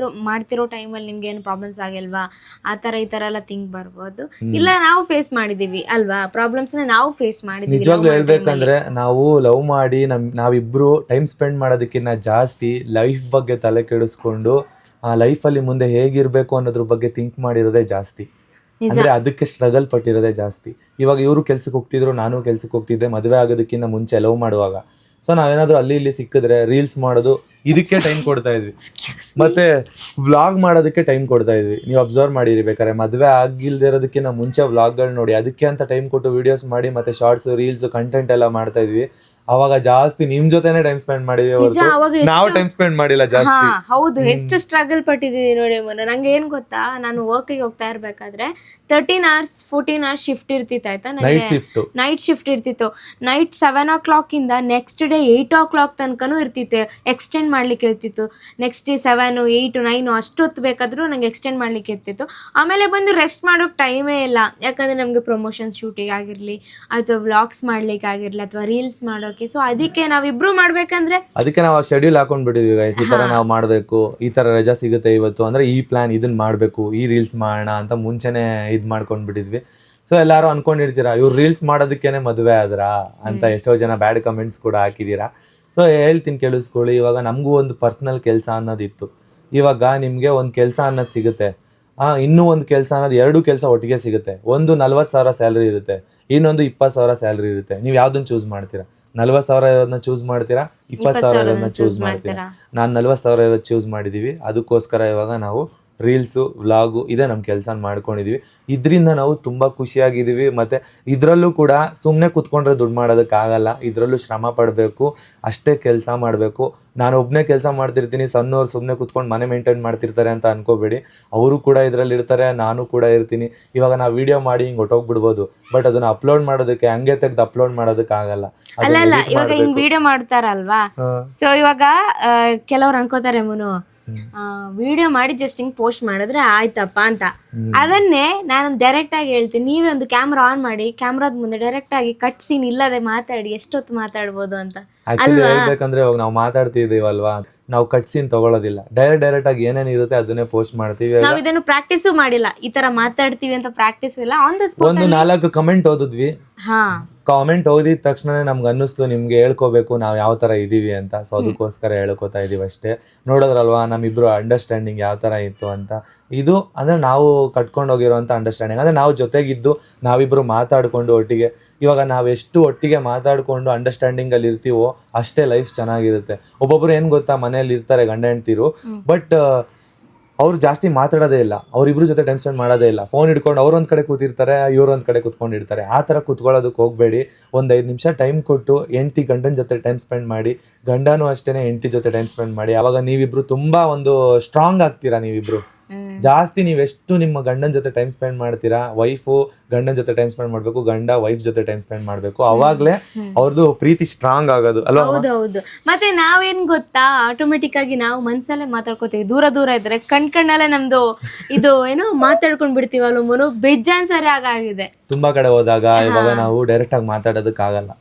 ಮಾಡ್ತಿರೋ ಟೈಮಲ್ಲಿ ನಿಮ್ಗೆ ಏನು ಪ್ರಾಬ್ಲಮ್ಸ್ ಆಗಿಲ್ವಾ, ಆ ತರ ಈ ತರ ಎಲ್ಲ ಥಿಂಕ್ ಬರ್ಬೋದು. ಇಲ್ಲ ನಾವು ಫೇಸ್ ಮಾಡಿದೀವಿ ಅಲ್ವಾ, ಪ್ರಾಬ್ಲಮ್ಸ್ ನಾವು ಫೇಸ್ ಮಾಡಿದೀವಿ. ನಿಜವಾಗ್ಲೂ ಹೇಳ್ಬೇಕಂದ್ರೆ ನಾವು ಲವ್ ಮಾಡಿ ನಾವಿಬ್ರು ಟೈಮ್ ಸ್ಪೆಂಡ್ ಮಾಡೋದಕ್ಕಿಂತ ಜಾಸ್ತಿ ಲೈಫ್ ಬಗ್ಗೆ ತಲೆ ಕೆಡಿಸ್ಕೊಂಡು ಆ ಲೈಫಲ್ಲಿ ಮುಂದೆ ಹೇಗಿರ್ಬೇಕು ಅನ್ನೋದ್ರ ಬಗ್ಗೆ ಥಿಂಕ್ ಮಾಡಿರೋದೇ ಜಾಸ್ತಿ. ಅಂದ್ರೆ ಅದಕ್ಕೆ ಸ್ಟ್ರಗಲ್ ಪಟ್ಟಿರೋದೇ ಜಾಸ್ತಿ. ಇವಾಗ ಇವರು ಕೆಲ್ಸಕ್ಕೆ ಹೋಗ್ತಿದ್ರು, ನಾನು ಕೆಲ್ಸಕ್ಕೆ ಹೋಗ್ತಿದ್ದೆ ಮದುವೆ ಆಗೋದಕ್ಕಿಂತ ಮುಂಚೆ ಲವ್ ಮಾಡುವಾಗ. ಸೊ ನಾವೇನಾದ್ರೂ ಅಲ್ಲಿ ಇಲ್ಲಿ ಸಿಕ್ಕಿದ್ರೆ ರೀಲ್ಸ್ ಮಾಡೋದು ಇದಕ್ಕೆ ಟೈಮ್ ಕೊಡ್ತಾ ಇದ್ವಿ, ಮತ್ತೆ ವ್ಲಾಗ್ ಮಾಡೋದಕ್ಕೆ ಟೈಮ್ ಕೊಡ್ತಾ ಇದ್ವಿ. ನೀವು ಅಬ್ಸರ್ವ್ ಮಾಡಿರಿ ಬೇಕಾದ್ರೆ, ಮದುವೆ ಆಗಿಲ್ದೇ ಇರೋದಕ್ಕಿಂತ ಮುಂಚೆ ವ್ಲಾಗ್ಗಳು ನೋಡಿ, ಅದಕ್ಕೆ ಅಂತ ಟೈಮ್ ಕೊಟ್ಟು ವಿಡಿಯೋಸ್ ಮಾಡಿ ಮತ್ತೆ ಶಾರ್ಟ್ಸ್ ರೀಲ್ಸ್ ಕಂಟೆಂಟ್ ಎಲ್ಲ ಮಾಡ್ತಾ ಇದ್ವಿ. ಅವಾಗ ಜಾಸ್ತಿ ನಿಮ್ ಜೊತೆನೆ ಟೈಮ್ ಸ್ಪೆಂಡ್ ಮಾಡಿದ್ವಿ, ನಾವು ಟೈಮ್ ಸ್ಪೆಂಡ್ ಮಾಡಿಲ್ಲ ಜಾಸ್ತಿ. ಹೌದು, ಎಷ್ಟು ಸ್ಟ್ರಗಲ್ ಪಟ್ಟಿದೀವಿ ನೋಡಿ ಮೊನ್ನೆ. ನಂಗೆ ಏನ್ ಗೊತ್ತಾ, ನಾನು ವರ್ಕಿಗೆ ಹೋಗ್ತಾ ಇರ್ಬೇಕಾದ್ರೆ 13 hours 14 hours ಶಿಫ್ಟ್ ಇರ್ತಿತ್ತು ಆಯ್ತಾ, ನೈಟ್ ಶಿಫ್ಟ್ ಇರ್ತಿತ್ತು. ನೈಟ್ 7 o'clock ಇಂದ ನೆಕ್ಸ್ಟ್ ಡೇ 8 o'clock ತನಕನೂ ಇರ್ತಿತ್ತು, ಎಕ್ಸ್ಟೆಂಡ್ ಮಾಡ್ಲಿಕ್ಕೆ ಇರ್ತಿತ್ತು. ನೆಕ್ಸ್ಟ್ ಡೇ 7 8 9 ಅಷ್ಟೊತ್ತು ಬೇಕಾದ್ರೂ ನಂಗೆ ಎಕ್ಸ್ಟೆಂಡ್ ಮಾಡ್ಲಿಕ್ಕೆ ಇರ್ತಿತ್ತು. ಆಮೇಲೆ ಬಂದು ರೆಸ್ಟ್ ಮಾಡೋಕೆ ಟೈಮೇ ಇಲ್ಲ, ಯಾಕಂದ್ರೆ ನಮ್ಗೆ ಪ್ರಮೋಷನ್ ಶೂಟಿಂಗ್ ಆಗಿರ್ಲಿ ಅಥವಾ ವ್ಲಾಗ್ಸ್ ಮಾಡ್ಲಿಕ್ಕೆ ಆಗಿರ್ಲಿ ಅಥವಾ ರೀಲ್ಸ್ ಮಾಡೋಕೆ. ಸೊ ಅದಕ್ಕೆ ನಾವಿಬ್ರು ಮಾಡ್ಬೇಕಂದ್ರೆ ಅದಕ್ಕೆ ನಾವು ಶೆಡ್ಯೂಲ್ ಹಾಕೊಂಡ್ಬಿಟ್ಟಿದ್ವಿ ಗೈಸ್, ಈ ತರ ನಾವು ಮಾಡ್ಬೇಕು, ಈ ತರ ರಜಾ ಸಿಗುತ್ತೆ ಇವತ್ತು ಅಂದ್ರೆ ಈ ಪ್ಲಾನ್ ಇದನ್ನ ಮಾಡ್ಬೇಕು, ಈ ರೀಲ್ಸ್ ಮಾಡೋಣ ಅಂತ ಮುಂಚೆನೆ ಇದ್ ಮಾಡ್ಕೊಂಡ್ಬಿಟ್ಟಿದ್ವಿ. ಸೊ ಎಲ್ಲಾರು ಅನ್ಕೊಂಡಿರ್ತೀರಾ ಇವ್ರು ರೀಲ್ಸ್ ಮಾಡೋದಕ್ಕೇನೆ ಮದುವೆ ಆದ್ರ ಅಂತ, ಎಷ್ಟೋ ಜನ ಬ್ಯಾಡ್ ಕಮೆಂಟ್ಸ್ ಕೂಡ ಹಾಕಿದೀರಾ. ಸೊ ಹೇಳ್ತೀನಿ ಕೇಳಿಸ್ಕೊಳ್ಳಿ, ಇವಾಗ ನಮಗೂ ಒಂದು ಪರ್ಸನಲ್ ಕೆಲಸ ಅನ್ನೋದಿತ್ತು. ಇವಾಗ ನಿಮ್ಗೆ ಒಂದು ಕೆಲಸ ಅನ್ನೋದು ಸಿಗುತ್ತೆ, ಇನ್ನೂ ಒಂದು ಕೆಲಸ ಅನ್ನೋದು, 2 ಕೆಲಸ ಒಟ್ಟಿಗೆ ಸಿಗುತ್ತೆ. ಒಂದು 40,000 ಸ್ಯಾಲ್ರಿ ಇರುತ್ತೆ, ಇನ್ನೊಂದು 20,000 ಸ್ಯಾಲ್ರಿ ಇರುತ್ತೆ. ನೀವು ಯಾವ್ದನ್ನ ಚೂಸ್ ಮಾಡ್ತೀರಾ? 40,000 ಚೂಸ್ ಮಾಡ್ತೀರಾ, 20,000 ಚೂಸ್ ಮಾಡ್ತೀರಾ? ನಾನು 40,000 ಚೂಸ್ ಮಾಡಿದೀವಿ. ಅದಕ್ಕೋಸ್ಕರ ಇವಾಗ ನಾವು ರೀಲ್ಸು ವ್ಲಾಗು ಇದೇ ನಮ್ಮ ಕೆಲಸ ಮಾಡ್ಕೊಂಡಿದೀವಿ. ಇದರಿಂದ ನಾವು ತುಂಬ ಖುಷಿಯಾಗಿದ್ದೀವಿ. ಮತ್ತು ಇದರಲ್ಲೂ ಕೂಡ ಸುಮ್ಮನೆ ಕೂತ್ಕೊಂಡ್ರೆ ದುಡ್ಡು ಮಾಡೋದಕ್ಕಾಗಲ್ಲ, ಇದರಲ್ಲೂ ಶ್ರಮ ಪಡಬೇಕು, ಅಷ್ಟೇ ಕೆಲಸ ಮಾಡಬೇಕು. ನಾನು ಒಬ್ಬನೇ ಕೆಲಸ ಮಾಡ್ತಿರ್ತೀನಿ, ಸಣ್ಣವ್ರು ಸುಮ್ಮನೆ ಕೂತ್ಕೊಂಡು ಮನೆ ಮೇಂಟೈನ್ ಮಾಡ್ತಿರ್ತಾರೆ ಅಂತ ಅನ್ಕೋಬೇಡಿ. ಅವರು ಕೂಡ ಇದರಲ್ಲಿ ಇರ್ತಾರೆ, ನಾನು ಕೂಡ ಇರ್ತೀನಿ. ಇವಾಗ ನಾವು ವಿಡಿಯೋ ಮಾಡಿ ಹಿಂಗೆ ಹೊಟ್ಟೋಗ್ಬಿಡ್ಬೋದು, ಬಟ್ ಅದನ್ನ ಅಪ್ಲೋಡ್ ಮಾಡೋದಕ್ಕೆ ಹಂಗೆ ತೆಗೆದು ಅಪ್ಲೋಡ್ ಮಾಡೋದಕ್ಕಾಗಲ್ಲ. ಅಲ್ಲ ಇವಾಗ ಹಿಂಗ್ ವಿಡಿಯೋ ಮಾಡ್ತಾರಲ್ವಾ, ಸೊ ಇವಾಗ ಕೆಲವ್ರು ಅನ್ಕೋತಾರೆ ಮುನು ವಿಡಿಯೋ ಮಾಡಿ ಜಸ್ಟ್ ಹಿಂಗ್ ಪೋಸ್ಟ್ ಮಾಡಿದ್ರೆ ಆಯ್ತಪ್ಪ ಅಂತ. ಅದನ್ನೇ ನಾನು ಡೈರೆಕ್ಟ್ ಆಗಿ ಹೇಳ್ತೀನಿ, ನೀವೇ ಒಂದು ಕ್ಯಾಮ್ರಾ ಆನ್ ಮಾಡಿ, ಕ್ಯಾಮ್ರಾದ ಮುಂದೆ ಡೈರೆಕ್ಟ್ ಆಗಿ ಕಟ್ ಸೀನ್ ಇಲ್ಲದೆ ಮಾತಾಡಿ, ಎಷ್ಟೊತ್ತು ಮಾತಾಡ್ಬೋದು ಅಂತ. ಆಕ್ಚುಲಿ ಹೇಳ್ಬೇಕಂದ್ರೆ ಇವಾಗ ನಾವು ಮಾತಾಡ್ತಿದೀವಲ್ವಾ, ನಾವು ಕಟ್ ಸೀನ್ ತಗೊಳ್ಳೋದಿಲ್ಲ, ಡೈರೆಕ್ಟ್ ಆಗಿ ಏನೇನ್ ಇರುತ್ತೆ ಅದನ್ನೇ ಪೋಸ್ಟ್ ಮಾಡ್ತೀವಿ. ನಾವು ಇದನ್ನು ಪ್ರಾಕ್ಟೀಸು ಮಾಡಿಲ್ಲ, ಈ ತರ ಮಾತಾಡ್ತೀವಿ ಅಂತ ಪ್ರಾಕ್ಟೀಸ್ ಇಲ್ಲ. ಆನ್ ದ ಸ್ಪಾಟ್ ಒಂದು 4 ಕಮೆಂಟ್ ಓದಿದ್ವಿ, ಕಾಮೆಂಟ್ ಓದಿದ ತಕ್ಷಣ ನಮ್ಗೆ ಅನ್ನಿಸ್ತು ನಿಮ್ಗೆ ಹೇಳ್ಕೋಬೇಕು ನಾವು ಯಾವ ತರ ಇದೀವಿ ಅಂತ. ಸೊ ಅದಕ್ಕೋಸ್ಕರ ಹೇಳ್ಕೋತಾ ಇದೀವಿ ಅಷ್ಟೇ. ನೋಡೋದ್ರಲ್ವಾ ನಮ್ಮಿಬ್ರು ಅಂಡರ್ಸ್ಟ್ಯಾಂಡಿಂಗ್ ಯಾವ ತರ ಇತ್ತು ಅಂತ. ಇದು ಅಂದ್ರೆ ನಾವು ಕಟ್ಕೊಂಡು ಹೋಗಿರೋಂಥ ಅಂಡರ್ಸ್ಟ್ಯಾಂಡಿಂಗ್, ಅಂದ್ರೆ ನಾವು ಜೊತೆಗಿದ್ದು ನಾವಿಬ್ರು ಮಾತಾಡ್ಕೊಂಡು ಒಟ್ಟಿಗೆ, ಇವಾಗ ನಾವೆಷ್ಟು ಒಟ್ಟಿಗೆ ಮಾತಾಡ್ಕೊಂಡು ಅಂಡರ್ಸ್ಟ್ಯಾಂಡಿಂಗ್ ಅಲ್ಲಿ ಇರ್ತೀವೋ ಅಷ್ಟೇ ಲೈಫ್ ಚೆನ್ನಾಗಿರುತ್ತೆ. ಒಬ್ಬೊಬ್ರು ಏನ್ ಗೊತ್ತಾ, ಮನೆಯಲ್ಲಿ ಇರ್ತಾರೆ ಗಂಡ ಹೆಂಡ್ತಿರು, ಬಟ್ ಅವ್ರು ಜಾಸ್ತಿ ಮಾತಾಡೋದೇ ಇಲ್ಲ, ಅವ್ರಿಬ್ರು ಜೊತೆ ಟೈಮ್ ಸ್ಪೆಂಡ್ ಮಾಡೋದೇ ಇಲ್ಲ. ಫೋನ್ ಹಿಡ್ಕೊಂಡು ಅವ್ರೊಂದ್ ಕಡೆ ಕೂತಿರ್ತಾರೆ, ಇವ್ರೊಂದ್ ಕಡೆ ಕೂತ್ಕೊಂಡಿರ್ತಾರೆ. ಆ ಥರ ಕೂತ್ಕೊಳ್ಳೋದಕ್ಕೆ ಹೋಗಬೇಡಿ. ಒಂದು 5 ನಿಮಿಷ ಟೈಮ್ ಕೊಟ್ಟು ಹೆಂಡ್ತಿ ಗಂಡನ ಜೊತೆ ಟೈಮ್ ಸ್ಪೆಂಡ್ ಮಾಡಿ, ಗಂಡನೂ ಅಷ್ಟೇ ಹೆಂಡ್ತಿ ಜೊತೆ ಟೈಮ್ ಸ್ಪೆಂಡ್ ಮಾಡಿ. ಅವಾಗ ನೀವಿಬ್ರು ತುಂಬಾ ಒಂದು ಸ್ಟ್ರಾಂಗ್ ಆಗ್ತೀರಾ. ನೀವಿಬ್ರು ಜಾಸ್ತಿ ನೀವೆಷ್ಟು ನಿಮ್ಮ ಗಂಡನ ಜೊತೆ ಟೈಮ್ ಸ್ಪೆಂಡ್ ಮಾಡ್ತೀರಾ, ವೈಫು ಗಂಡನ ಜೊತೆ ಟೈಮ್ ಸ್ಪೆಂಡ್ ಮಾಡ್ಬೇಕು, ಗಂಡ ವೈಫ್ ಜೊತೆ ಟೈಮ್ ಸ್ಪೆಂಡ್ ಮಾಡ್ಬೇಕು. ಅವಾಗ್ಲೇ ಅವ್ರದ್ದು ಪ್ರೀತಿ ಸ್ಟ್ರಾಂಗ್ ಆಗೋದು ಅಲ್ವಾ? ಹೌದೌದು. ಮತ್ತೆ ನಾವೇನ್ ಗೊತ್ತಾ, ಆಟೋಮೆಟಿಕ್ ಆಗಿ ನಾವು ಮನ್ಸಲ್ಲೇ ಮಾತಾಡ್ಕೋತೀವಿ. ದೂರ ಇದ್ರೆ ಕಣ್ಣಲ್ಲೇ ನಮ್ದು ಇದು ಏನೋ ಮಾತಾಡ್ಕೊಂಡ್ ಬಿಡ್ತೀವಲ್ಲ ಮನು, ಬೇಜಾನ್ ಸರಿ ಆಗಿದೆ. ತುಂಬಾ ಕಡೆ ಹೋದಾಗ ಇವಾಗ ನಾವು ಡೈರೆಕ್ಟ್ ಆಗಿ ಮಾತಾಡೋದಕ್ಕಾಗಲ್ಲ,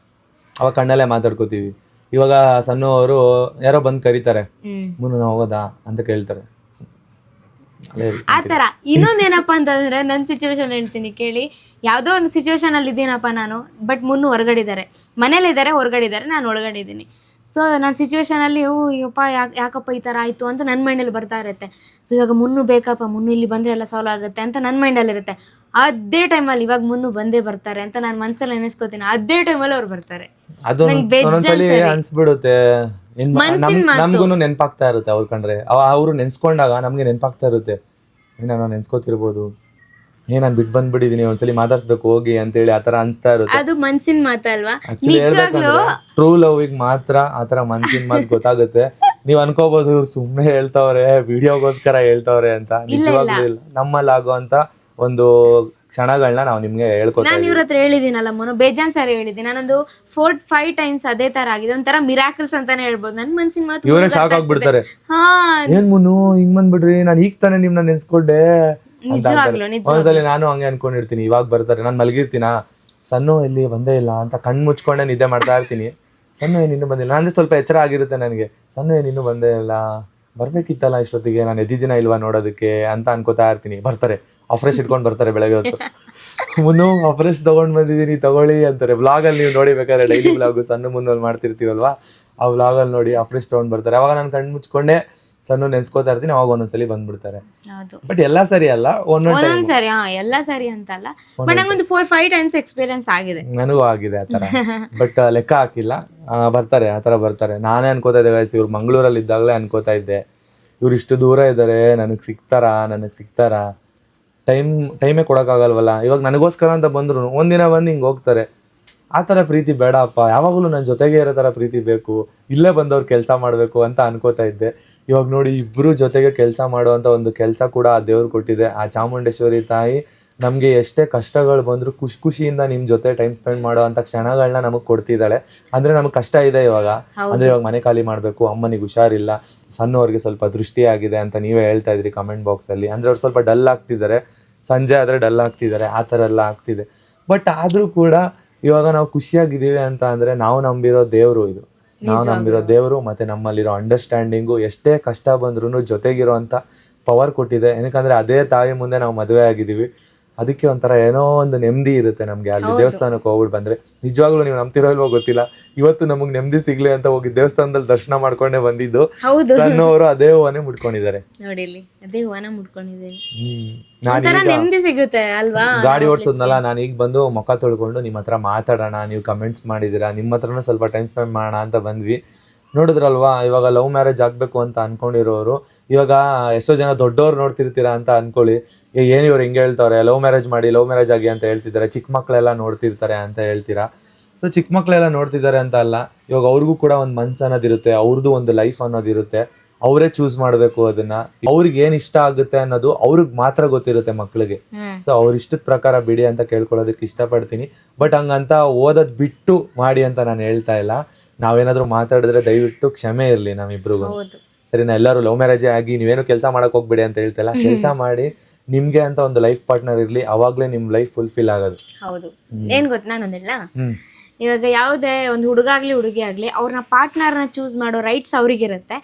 ಅವಾಗ ಕಣ್ಣಲ್ಲೇ ಮಾತಾಡ್ಕೋತೀವಿ. ಇವಾಗ ಸಣ್ಣವರು ಯಾರೋ ಬಂದ್ ಕರೀತಾರೆ, ಮುನ್ನು ನಾವು ಹೋಗೋದಾ ಅಂತ ಕೇಳ್ತಾರೆ. ಆತರ ಇನ್ನೊಂದೇನಪ್ಪಾ ಅಂತಂದ್ರೆ, ನನ್ನ ಸಿಚುವೇಶನ್ ಹೇಳ್ತೀನಿ ಕೇಳಿ. ಯಾವ್ದೋ ಒಂದು ಸಿಚುವೇಶನ್ ಅಲ್ಲಿ ಇದ್ದೀನಪ್ಪ ನಾನು, ಬಟ್ ಮುನ್ನು ಹೊರಗಡೆ ಇದ್ದಾರೆ, ಮನೇಲಿದ್ದಾರೆ, ಹೊರಗಡೆ ಇದ್ದಾರೆ, ನಾನು ಒಳಗಡೆ ಇದ್ದೀನಿ. ಸೊ ನನ್ನ ಸಿಚುವೇಶನಲ್ಲಿ ಯಪ್ಪ ಯಾಕಪ್ಪ ಈ ಥರ ಆಯಿತು ಅಂತ ನನ್ನ ಮೈಂಡಲ್ಲಿ ಬರ್ತಾ ಇರುತ್ತೆ. ಸೊ ಇವಾಗ ಮುನ್ನು ಬೇಕಪ್ಪ, ಮುನ್ನು ಇಲ್ಲಿ ಬಂದರೆ ಎಲ್ಲ ಸಾಲ್ವ್ ಆಗುತ್ತೆ ಅಂತ ನನ್ನ ಮೈಂಡಲ್ಲಿರುತ್ತೆ. ಅದೇ ಟೈಮಲ್ಲಿ ಇವಾಗ ಮುನ್ನು ಬಂದೇ ಬರ್ತಾರೆ ಅಂತ ನಾನು ಮನಸ್ಸಲ್ಲಿ ನೆನೆಸ್ಕೋತೀನಿ. ಅದೇ ಟೈಮಲ್ಲಿ ಅವ್ರು ಬರ್ತಾರೆ. ಅನ್ಸ್ಬಿಡುತ್ತೆ, ನಮ್ಗೂ ನೆನಪಾಗ್ತಾ ಇರುತ್ತೆ ಅವ್ರು ಕಂಡ್ರೆ. ಅವರು ನೆನ್ಸ್ಕೊಂಡಾಗ ನಮ್ಗೆ ನೆನಪಾಗ್ತಾ ಇರುತ್ತೆ, ನಾನು ನೆನ್ಸ್ಕೋತಿರ್ಬೋದು, ನಾನು ಬಿಟ್ಟು ಬಂದ್ಬಿಟ್ಟಿದೀನಿ, ಒಂದ್ಸಲಿ ಮಾತಾಡ್ಸ್ಬೇಕು ಹೋಗಿ ಅಂತೇಳಿ ಆತರ ಅನ್ಸ್ತಾ ಇರುತ್ತೆ. ಅದು ಮನ್ಸಿನ ಮಾತಲ್ವಾ? ಟ್ರೂ ಲವ್ ಗೆ ಮಾತ್ರ ಆತರ ಮನ್ಸಿನ ಮಾತು ಗೊತ್ತಾಗುತ್ತೆ. ನೀವ್ ಅನ್ಕೋಬಹುದು ಇವ್ರು ಸುಮ್ನೆ ಹೇಳ್ತಾವ್ರೆ, ವಿಡಿಯೋಗೋಸ್ಕರ ಹೇಳ್ತಾವ್ರೆ ಅಂತ. ನಿಜವಾಗ್ಲೂ ಇಲ್ಲ. ನಮ್ಮಲ್ಲಾಗುವಂತ ಒಂದು ಕ್ಷಣಗಳನ್ನ ನಾವು ನಿಮ್ಗೆ ಹೇಳ್ಕೊತೀವಿ. ನಾನು ಇವ್ರ ಹತ್ರ ಹೇಳಿದ್ದೀನಲ್ಲ ಮೋನು, ಬೇಜಾನ್ ಸಾರಿ ಹೇಳಿದ್ದೀನಿ. ನಾನೊಂದು 4-5 times ಅದೇ ತರ ಆಗಿದೆ. ಒಂಥರ ಮಿರಾಕಲ್ಸ್ ಅಂತಾನೆ ಹೇಳ್ಬೋದು. ನನ್ ಮನ್ಸಿನ ಮಾತು ಇವರೇ ಶಾಕ್ ಆಗ್ಬಿಡ್ತಾರೆ, ಏನ್ ಮುನ್ನು ಹಿಂಗ್ ಬಂದ್ಬಿಡ್ರಿ, ನಾನು ಈಗ ತಾನೇ ನಿಮ್ನ ನೆನ್ಸ್ಕೊಂಡೆ. ಒಂದ್ಸಲಿ ನಾನು ಹಂಗೆ ಅನ್ಕೊಂಡಿರ್ತೀನಿ, ಇವಾಗ ಬರ್ತಾರೆ, ನಾನು ಮಲಗಿರ್ತೀನ, ಸಣ್ಣ ಇಲ್ಲಿ ಬಂದೇ ಇಲ್ಲ ಅಂತ ಕಣ್ ಮುಚ್ಕೊಂಡೆ ನಿದ್ದೆ ಮಾಡ್ತಾ ಇರ್ತೀನಿ. ಸಣ್ಣ ಏನ್ ಇನ್ನೂ ಬಂದಿಲ್ಲ, ಅಂದ್ರೆ ಸ್ವಲ್ಪ ಎಚ್ಚರ ಆಗಿರುತ್ತೆ ನನಗೆ. ಸಣ್ಣ ಏನ್ ಇನ್ನೂ ಬಂದೇ ಇಲ್ಲ, ಬರ್ಬೇಕಿತ್ತಲ್ಲ ಇಷ್ಟೊತ್ತಿಗೆ, ನಾನು ಎದ್ದಿದ್ದೀನ ಇಲ್ವಾ ನೋಡೋದಕ್ಕೆ ಅಂತ ಅನ್ಕೋತಾ ಇರ್ತೀನಿ. ಬರ್ತಾರೆ, ಆಫ್ರೆಶ್ ಇಟ್ಕೊಂಡು ಬರ್ತಾರೆ ಬೆಳಗ್ಗೆ ಹೊತ್ತು. ಮುನ್ನು ಆಫ್ರೆಶ್ ತಗೊಂಡ್ ಬಂದಿದ್ದೀನಿ ತಗೊಳ್ಳಿ ಅಂತಾರೆ. ವ್ಲಾಗಲ್ಲಿ ನೀವು ನೋಡಿಬೇಕಾದ್ರೆ, ಡೈಲಿ ವ್ಲಾಗು ಸಣ್ಣ ಮುನ್ನಲ್ಲಿ ಮಾಡ್ತಿರ್ತೀವಲ್ವಾ, ಆ ವ್ಲಾಗಲ್ಲಿ ನೋಡಿ ಆಫ್ರೆಶ್ ತಗೊಂಡ್ ಬರ್ತಾರೆ. ಅವಾಗ ನಾನು ಕಣ್ ಮುಚ್ಕೊಂಡೆ ಸಣ್ಣ ನೆನ್ಸ್ಕೋತಾ ಇರ್ತೀನಿ, ಅವಾಗ ಒಂದೊಂದ್ಸಲಿ ಬಂದ್ಬಿಡ್ತಾರೆ. ಹೌದು. ಬಟ್ ಎಲ್ಲ ಸರಿ ಅಲ್ಲ, ಒಂದೊಂದ್ ಸರಿ ಎಲ್ಲ ಸರಿ ಅಂತಲ್ಲ, ಬಟ್ ನಂಗೊಂದು 4-5 ಟೈಮ್ಸ್ ಎಕ್ಸ್ಪೀರಿಯನ್ಸ್ ಆಗಿದೆ. ನನಗೂ ಆಗಿದೆ ಆ ತರ. ಬಟ್ ಲೆಕ್ಕ ಹಾಕಿಲ್ಲ, ಬರ್ತಾರೆ ಆ ತರ ಬರ್ತಾರೆ. ನಾನೇ ಅನ್ಕೋತಾ ಇದ್ದೆ guys, ಇವ್ರು ಮಂಗಳೂರಲ್ಲಿ ಇದ್ದಾಗಲೇ ಅನ್ಕೋತಾ ಇದ್ದೆ, ಇವ್ರು ಇಷ್ಟು ದೂರ ಇದ್ದಾರೆ, ನನಗೆ ಸಿಗ್ತಾರಾ ಟೈಮೇ ಕೊಡೋಕ್ಕಾಗಲ್ವಲ್ಲ. ಇವಾಗ ನನಗೋಸ್ಕರ ಅಂತ ಬಂದ್ರು ಒಂದಿನ ಬಂದು ಹಿಂಗೆ ಹೋಗ್ತಾರೆ. ಆ ಥರ ಪ್ರೀತಿ ಬೇಡಪ್ಪ, ಯಾವಾಗಲೂ ನನ್ನ ಜೊತೆಗೆ ಇರೋ ಥರ ಪ್ರೀತಿ ಬೇಕು, ಇಲ್ಲೇ ಬಂದವ್ರು ಕೆಲಸ ಮಾಡಬೇಕು ಅಂತ ಅನ್ಕೋತಾ ಇದ್ದೆ. ಇವಾಗ ನೋಡಿ, ಇಬ್ಬರು ಜೊತೆಗೆ ಕೆಲಸ ಮಾಡುವಂಥ ಒಂದು ಕೆಲಸ ಕೂಡ ಆ ದೇವ್ರು ಕೊಟ್ಟಿದೆ. ಆ ಚಾಮುಂಡೇಶ್ವರಿ ತಾಯಿ ನಮಗೆ ಎಷ್ಟೇ ಕಷ್ಟಗಳು ಬಂದರೂ ಖುಷಿಯಿಂದ ನಿಮ್ಮ ಜೊತೆ ಟೈಮ್ ಸ್ಪೆಂಡ್ ಮಾಡುವಂಥ ಕ್ಷಣಗಳನ್ನ ನಮಗೆ ಕೊಡ್ತಿದ್ದಾಳೆ. ಅಂದರೆ ನಮಗೆ ಕಷ್ಟ ಇದೆ ಇವಾಗ, ಅಂದರೆ ಇವಾಗ ಮನೆ ಖಾಲಿ ಮಾಡಬೇಕು, ಅಮ್ಮನಿಗೆ ಹುಷಾರಿಲ್ಲ, ಸಣ್ಣವ್ರಿಗೆ ಸ್ವಲ್ಪ ದೃಷ್ಟಿ ಆಗಿದೆ ಅಂತ ನೀವೇ ಹೇಳ್ತಾ ಇದ್ರಿ ಕಮೆಂಟ್ ಬಾಕ್ಸಲ್ಲಿ. ಅಂದರೆ ಅವ್ರು ಸ್ವಲ್ಪ ಡಲ್ ಆಗ್ತಿದ್ದಾರೆ, ಸಂಜೆ ಆದರೆ ಡಲ್ ಆಗ್ತಿದ್ದಾರೆ, ಆ ಥರ ಎಲ್ಲ ಆಗ್ತಿದೆ. ಬಟ್ ಆದರೂ ಕೂಡ ಇವಾಗ ನಾವು ಖುಷಿಯಾಗಿದ್ದೀವಿ ಅಂತ ಅಂದರೆ ನಾವು ನಂಬಿರೋ ದೇವರು ಇದು. ನಾವು ನಂಬಿರೋ ದೇವರು ಮತ್ತು ನಮ್ಮಲ್ಲಿರೋ ಅಂಡರ್ಸ್ಟ್ಯಾಂಡಿಂಗು ಎಷ್ಟೇ ಕಷ್ಟ ಬಂದ್ರೂ ಜೊತೆಗಿರೋ ಅಂಥ ಪವರ್ ಕೊಟ್ಟಿದೆ. ಏನಕ್ಕಂದರೆ ಅದೇ ತಾಯಿ ಮುಂದೆ ನಾವು ಮದುವೆ ಆಗಿದ್ದೀವಿ. ಅದಕ್ಕೆ ಒಂಥರ ಏನೋ ಒಂದು ನೆಮ್ಮದಿ ಇರುತ್ತೆ ನಮಗೆ ಅಲ್ಲಿ ದೇವಸ್ಥಾನಕ್ಕೆ ಹೋಗ್ಬಿಟ್ಟು ಬಂದರೆ. ನಿಜವಾಗ್ಲೂ ನೀವು ನಂಬ್ತಿರೋ ಇಲ್ವೋ ಗೊತ್ತಿಲ್ಲ, ಇವತ್ತು ನಮಗೆ ನೆಮ್ಮದಿ ಸಿಗ್ಲಿ ಅಂತ ಹೋಗಿ ದೇವಸ್ಥಾನದಲ್ಲಿ ದರ್ಶನ ಮಾಡ್ಕೊಂಡೇ ಬಂದಿದ್ದು. ಸಣ್ಣವರು ಅದೇ ಹೂವನೇ ಮುಟ್ಕೊಂಡಿದ್ದಾರೆ ನೋಡಿ, ಅದೇ ಹೂವನ ಮುಟ್ಕೊಂಡಿದ್ದೀನಿ. ನಾನು ಸಿಗುತ್ತೆ ಅಲ್ವಾ? ಗಾಡಿ ಓಡಿಸೋದ್ನಲ್ಲ, ನಾನು ಈಗ ಬಂದು ಮುಖ ತೊಳ್ಕೊಂಡು ನಿಮ್ಮ ಹತ್ರ ಮಾತಾಡೋಣ, ನೀವು ಕಮೆಂಟ್ಸ್ ಮಾಡಿದ್ದೀರಾ, ನಿಮ್ಮ ಹತ್ರನೂ ಸ್ವಲ್ಪ ಟೈಮ್ ಸ್ಪೆಂಡ್ ಮಾಡೋಣ ಅಂತ ಬಂದ್ವಿ. ನೋಡಿದ್ರಲ್ವಾ, ಇವಾಗ ಲವ್ ಮ್ಯಾರೇಜ್ ಆಗಬೇಕು ಅಂತ ಅನ್ಕೊಂಡಿರೋರು, ಇವಾಗ ಎಷ್ಟೋ ಜನ ದೊಡ್ಡವ್ರು ನೋಡ್ತಿರ್ತೀರಾ ಅಂತ ಅನ್ಕೊಳ್ಳಿ, ಏನು ಇವ್ರು ಹಿಂಗೆ ಹೇಳ್ತಾರೆ, ಲವ್ ಮ್ಯಾರೇಜ್ ಆಗಿ ಅಂತ ಹೇಳ್ತಿದ್ದಾರೆ, ಚಿಕ್ಕ ಮಕ್ಕಳೆಲ್ಲ ನೋಡ್ತಿರ್ತಾರೆ ಅಂತ ಹೇಳ್ತೀರಾ. ಸೊ ಚಿಕ್ಕ ಮಕ್ಕಳೆಲ್ಲ ನೋಡ್ತಿದ್ದಾರೆ ಅಂತ ಅಲ್ಲ, ಇವಾಗ ಅವ್ರಿಗೂ ಕೂಡ ಒಂದು ಮನ್ಸು ಅನ್ನೋದಿರುತ್ತೆ, ಅವ್ರದ್ದು ಒಂದು ಲೈಫ್ ಅನ್ನೋದಿರುತ್ತೆ. ಅವರೇ ಚೂಸ್ ಮಾಡಬೇಕು ಅದನ್ನ. ಅವ್ರಿಗೆ ಏನ್ ಇಷ್ಟ ಆಗುತ್ತೆ ಅನ್ನೋದು ಅವ್ರಿಗೆ ಮಾತ್ರ ಗೊತ್ತಿರುತ್ತೆ ಮಕ್ಳಿಗೆ. ಸೊ ಅವ್ರ ಇಷ್ಟದ ಪ್ರಕಾರ ಬಿಡಿ ಅಂತ ಕೇಳ್ಕೊಳ್ಳೋದಕ್ಕೆ ಇಷ್ಟಪಡ್ತೀನಿ. ಬಟ್ ಹಂಗಂತ ಓದೋದ್ ಬಿಟ್ಟು ಮಾಡಿ ಅಂತ ನಾನು ಹೇಳ್ತಾ ಇಲ್ಲ. ನಾವೇನಾದ್ರೂ ಮಾತಾಡಿದ್ರೆ ದಯವಿಟ್ಟು ಕ್ಷಮೆ ಇರ್ಲಿ ನಮ್ಮಿಬ್ರಿಗೂ, ಸರಿನಾ? ಎಲ್ಲರೂ ಲವ್ ಮ್ಯಾರೇಜ್ ಆಗಿ ನೀವೇನು ಕೆಲಸ ಮಾಡಕ್ ಹೋಗ್ಬೇಡಿ ಅಂತ ಹೇಳ್ತಿಲ್ಲ. ಕೆಲಸ ಮಾಡಿ ನಿಮ್ಗೆ ಅಂತ ಒಂದು ಲೈಫ್ ಪಾರ್ಟ್ನರ್ ಇರ್ಲಿ, ಅವಾಗ್ಲೇ ನಿಮ್ ಲೈಫ್ ಫುಲ್ಫಿಲ್ ಆಗೋದು. ಹೌದು. ಏನ್ ಗೊತ್ತ, ನಾನೊಂದಿಲ್ಲ, ಇವಾಗ ಯಾವುದೇ ಒಂದು ಹುಡುಗ ಆಗಲಿ ಹುಡುಗಿ ಆಗಲಿ ಅವ್ರನ್ನ ಪಾರ್ಟ್ನರ್ನ ಚೂಸ್ ಮಾಡೋ ರೈಟ್ಸ್ ಅವ್ರಿಗಿರುತ್ತೆ.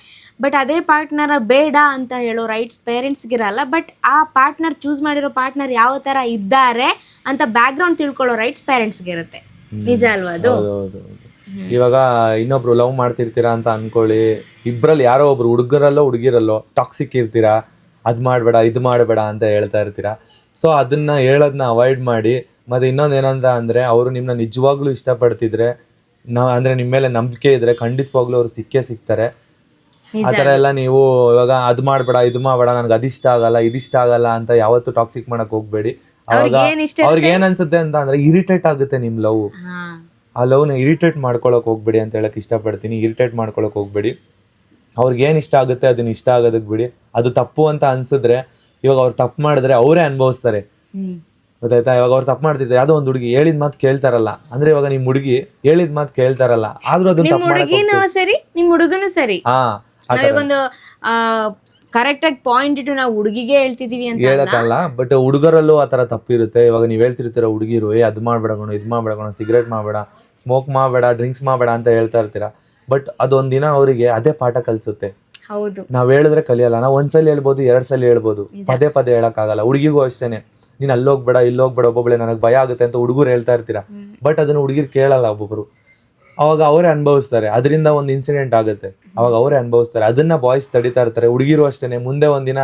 ಬಟ್ ಅದೇ ಪಾರ್ಟ್ನರ್ ಬೇಡ ಅಂತ ಹೇಳೋ ರೈಟ್ಸ್ ಪೇರೆಂಟ್ಸ್ಗಿರಲ್ಲ. ಬಟ್ ಆ ಪಾರ್ಟ್ನರ್ ಚೂಸ್ ಮಾಡಿರೋ ಪಾರ್ಟ್ನರ್ ಯಾವ ಥರ ಇದ್ದಾರೆ ಅಂತ ಬ್ಯಾಕ್ಗ್ರೌಂಡ್ ತಿಳ್ಕೊಳ್ಳೋ ರೈಟ್ಸ್ ಪೇರೆಂಟ್ಸ್ಗಿರುತ್ತೆ. ನಿಜ ಅಲ್ವಾ ಅದು? ಇವಾಗ ಇನ್ನೊಬ್ರು ಲವ್ ಮಾಡ್ತಿರ್ತೀರಾ ಅಂತ ಅನ್ಕೊಳ್ಳಿ, ಇಬ್ರಲ್ಲಿ ಯಾರೋ ಒಬ್ರು ಹುಡುಗರಲ್ಲೋ ಹುಡುಗಿರಲ್ಲೋ ಟಾಕ್ಸಿಕ್ ಇರ್ತೀರಾ, ಅದು ಮಾಡಬೇಡ ಇದು ಮಾಡಬೇಡ ಅಂತ ಹೇಳ್ತಾ ಇರ್ತೀರಾ. ಸೊ ಅದನ್ನ ಹೇಳೋದನ್ನ ಅವಾಯ್ಡ್ ಮಾಡಿ. ಮತ್ತು ಇನ್ನೊಂದು ಏನಂತ ಅಂದರೆ, ಅವರು ನಿಮ್ಮನ್ನ ನಿಜವಾಗ್ಲೂ ಇಷ್ಟಪಡ್ತಿದ್ರೆ, ಅಂದರೆ ನಿಮ್ಮ ಮೇಲೆ ನಂಬಿಕೆ ಇದ್ದರೆ ಖಂಡಿತವಾಗ್ಲೂ ಅವ್ರು ಸಿಗ್ತಾರೆ. ಆ ಥರ ಎಲ್ಲ ನೀವು ಇವಾಗ ಅದು ಮಾಡಬೇಡ ಇದು ಮಾಡಬೇಡ, ನನಗೆ ಅದಿಷ್ಟ ಆಗಲ್ಲ ಇದಿಷ್ಟ ಆಗಲ್ಲ ಅಂತ ಯಾವತ್ತೂ ಟಾಕ್ಸಿಕ್ ಮಾಡಕ್ಕೆ ಹೋಗ್ಬೇಡಿ. ಅವಾಗ ಅವ್ರಿಗೆ ಏನು ಅನ್ಸುತ್ತೆ ಅಂತ ಅಂದರೆ, ಇರಿಟೇಟ್ ಆಗುತ್ತೆ ನಿಮ್ಮ ಲವ್. ಆ ಲವ್ನ ಇರಿಟೇಟ್ ಮಾಡ್ಕೊಳಕ್ಕೆ ಹೋಗ್ಬೇಡಿ ಅಂತ ಹೇಳಕ್ಕೆ ಇಷ್ಟಪಡ್ತೀನಿ. ಇರಿಟೇಟ್ ಮಾಡ್ಕೊಳಕ್ಕೆ ಹೋಗ್ಬೇಡಿ. ಅವ್ರಿಗೆ ಏನು ಇಷ್ಟ ಆಗುತ್ತೆ ಅದನ್ನ ಇಷ್ಟ ಆಗೋದಕ್ಕೆ ಬಿಡಿ. ಅದು ತಪ್ಪು ಅಂತ ಅನ್ಸಿದ್ರೆ, ಇವಾಗ ಅವ್ರು ತಪ್ಪು ಮಾಡಿದ್ರೆ ಅವರೇ ಅನುಭವಿಸ್ತಾರೆ, ಗೊತ್ತಾಯ್ತಾ? ಇವಾಗ ಅವ್ರು ತಪ್ಪು ಮಾಡ್ತಿದ್ದಾರೆ, ಯಾವುದೋ ಒಂದು ಹುಡುಗಿ ಹೇಳಿದ ಮಾತು ಕೇಳ್ತಾರಲ್ಲ, ಅಂದ್ರೆ ಇವಾಗ ನಿಮ್ ಹುಡುಗಿ ಹೇಳಿದ ಮಾತು ಕೇಳ್ತಾರಲ್ಲ, ಆದ್ರೂ ಅದನ್ನ ತಪ್ಪು ಮಾಡಕ್ಕೆ ಸರಿ, ನಿಮ್ ಹುಡುಗನು ಸರಿ. ನಾವೀಗೊಂದು ಕರೆಕ್ಟ್ ಆಗಿ ಪಾಯಿಂಟ್ ಇಟ್ಟು ನಾವು ಹುಡುಗಿಗೆ ಹೇಳ್ತಿದೀವಿ ಅಂತ ಹೇಳಕ್ಕಲ್ಲ, ಬಟ್ ಹುಡುಗರಲ್ಲೂ ಆ ತರ ತಪ್ಪಿರುತ್ತೆ. ಇವಾಗ ನೀವ್ ಹೇಳ್ತಿರ್ತೀರ ಹುಡುಗಿರು, ಅದು ಮಾಡ್ಬೇಡ ಕಣೋ, ಇದು ಮಾಡ್ಬೇಡ ಕಣೋ, ಸಿಗರೇಟ್ ಮಾಡಬೇಡ, ಸ್ಮೋಕ್ ಮಾಡಬೇಡ, ಡ್ರಿಂಕ್ಸ್ ಮಾಡಬೇಡ ಅಂತ ಹೇಳ್ತಾ ಇರ್ತೀರಾ. ಬಟ್ ಅದೊಂದಿನ ಅವರಿಗೆ ಅದೇ ಪಾಠ ಕಲಿಸುತ್ತೆ. ಹೌದು, ನಾವ್ ಹೇಳಿದ್ರೆ ಕಲಿಯಲ್ಲ. ನಾವು ಒಂದ್ಸಲಿ ಹೇಳ್ಬೋದು, 2 ಸಲ ಹೇಳ್ಬೋದು, ಪದೇ ಹೇಳಕ್ಕಾಗಲ್ಲ. ಹುಡುಗಿಗೂ ಅಷ್ಟೇನೆ, ನೀನ್ ಅಲ್ಲೋಗ್ಬೇಡ ಇಲ್ಲೋಗ್ಬೇಡ, ಒಬ್ಬೊಬ್ಬಳೆ ನನಗೆ ಭಯ ಆಗುತ್ತೆ ಅಂತ ಹುಡುಗರು ಹೇಳ್ತಾ ಇರ್ತೀರಾ. ಬಟ್ ಅದನ್ನ ಹುಡುಗಿರು ಕೇಳಲ್ಲ ಒಬ್ಬೊಬ್ರು. ಅವಾಗ ಅವರೇ ಅನುಭವಿಸ್ತಾರೆ. ಅದರಿಂದ ಒಂದು ಇನ್ಸಿಡೆಂಟ್ ಆಗುತ್ತೆ, ಅವಾಗ ಅವರೇ ಅನುಭವಿಸ್ತಾರೆ. ಅದನ್ನ ಬಾಯ್ಸ್ ತಡಿತಾ ಇರ್ತಾರೆ. ಹುಡುಗಿರು ಅಷ್ಟೇನೆ, ಮುಂದೆ ಒಂದಿನ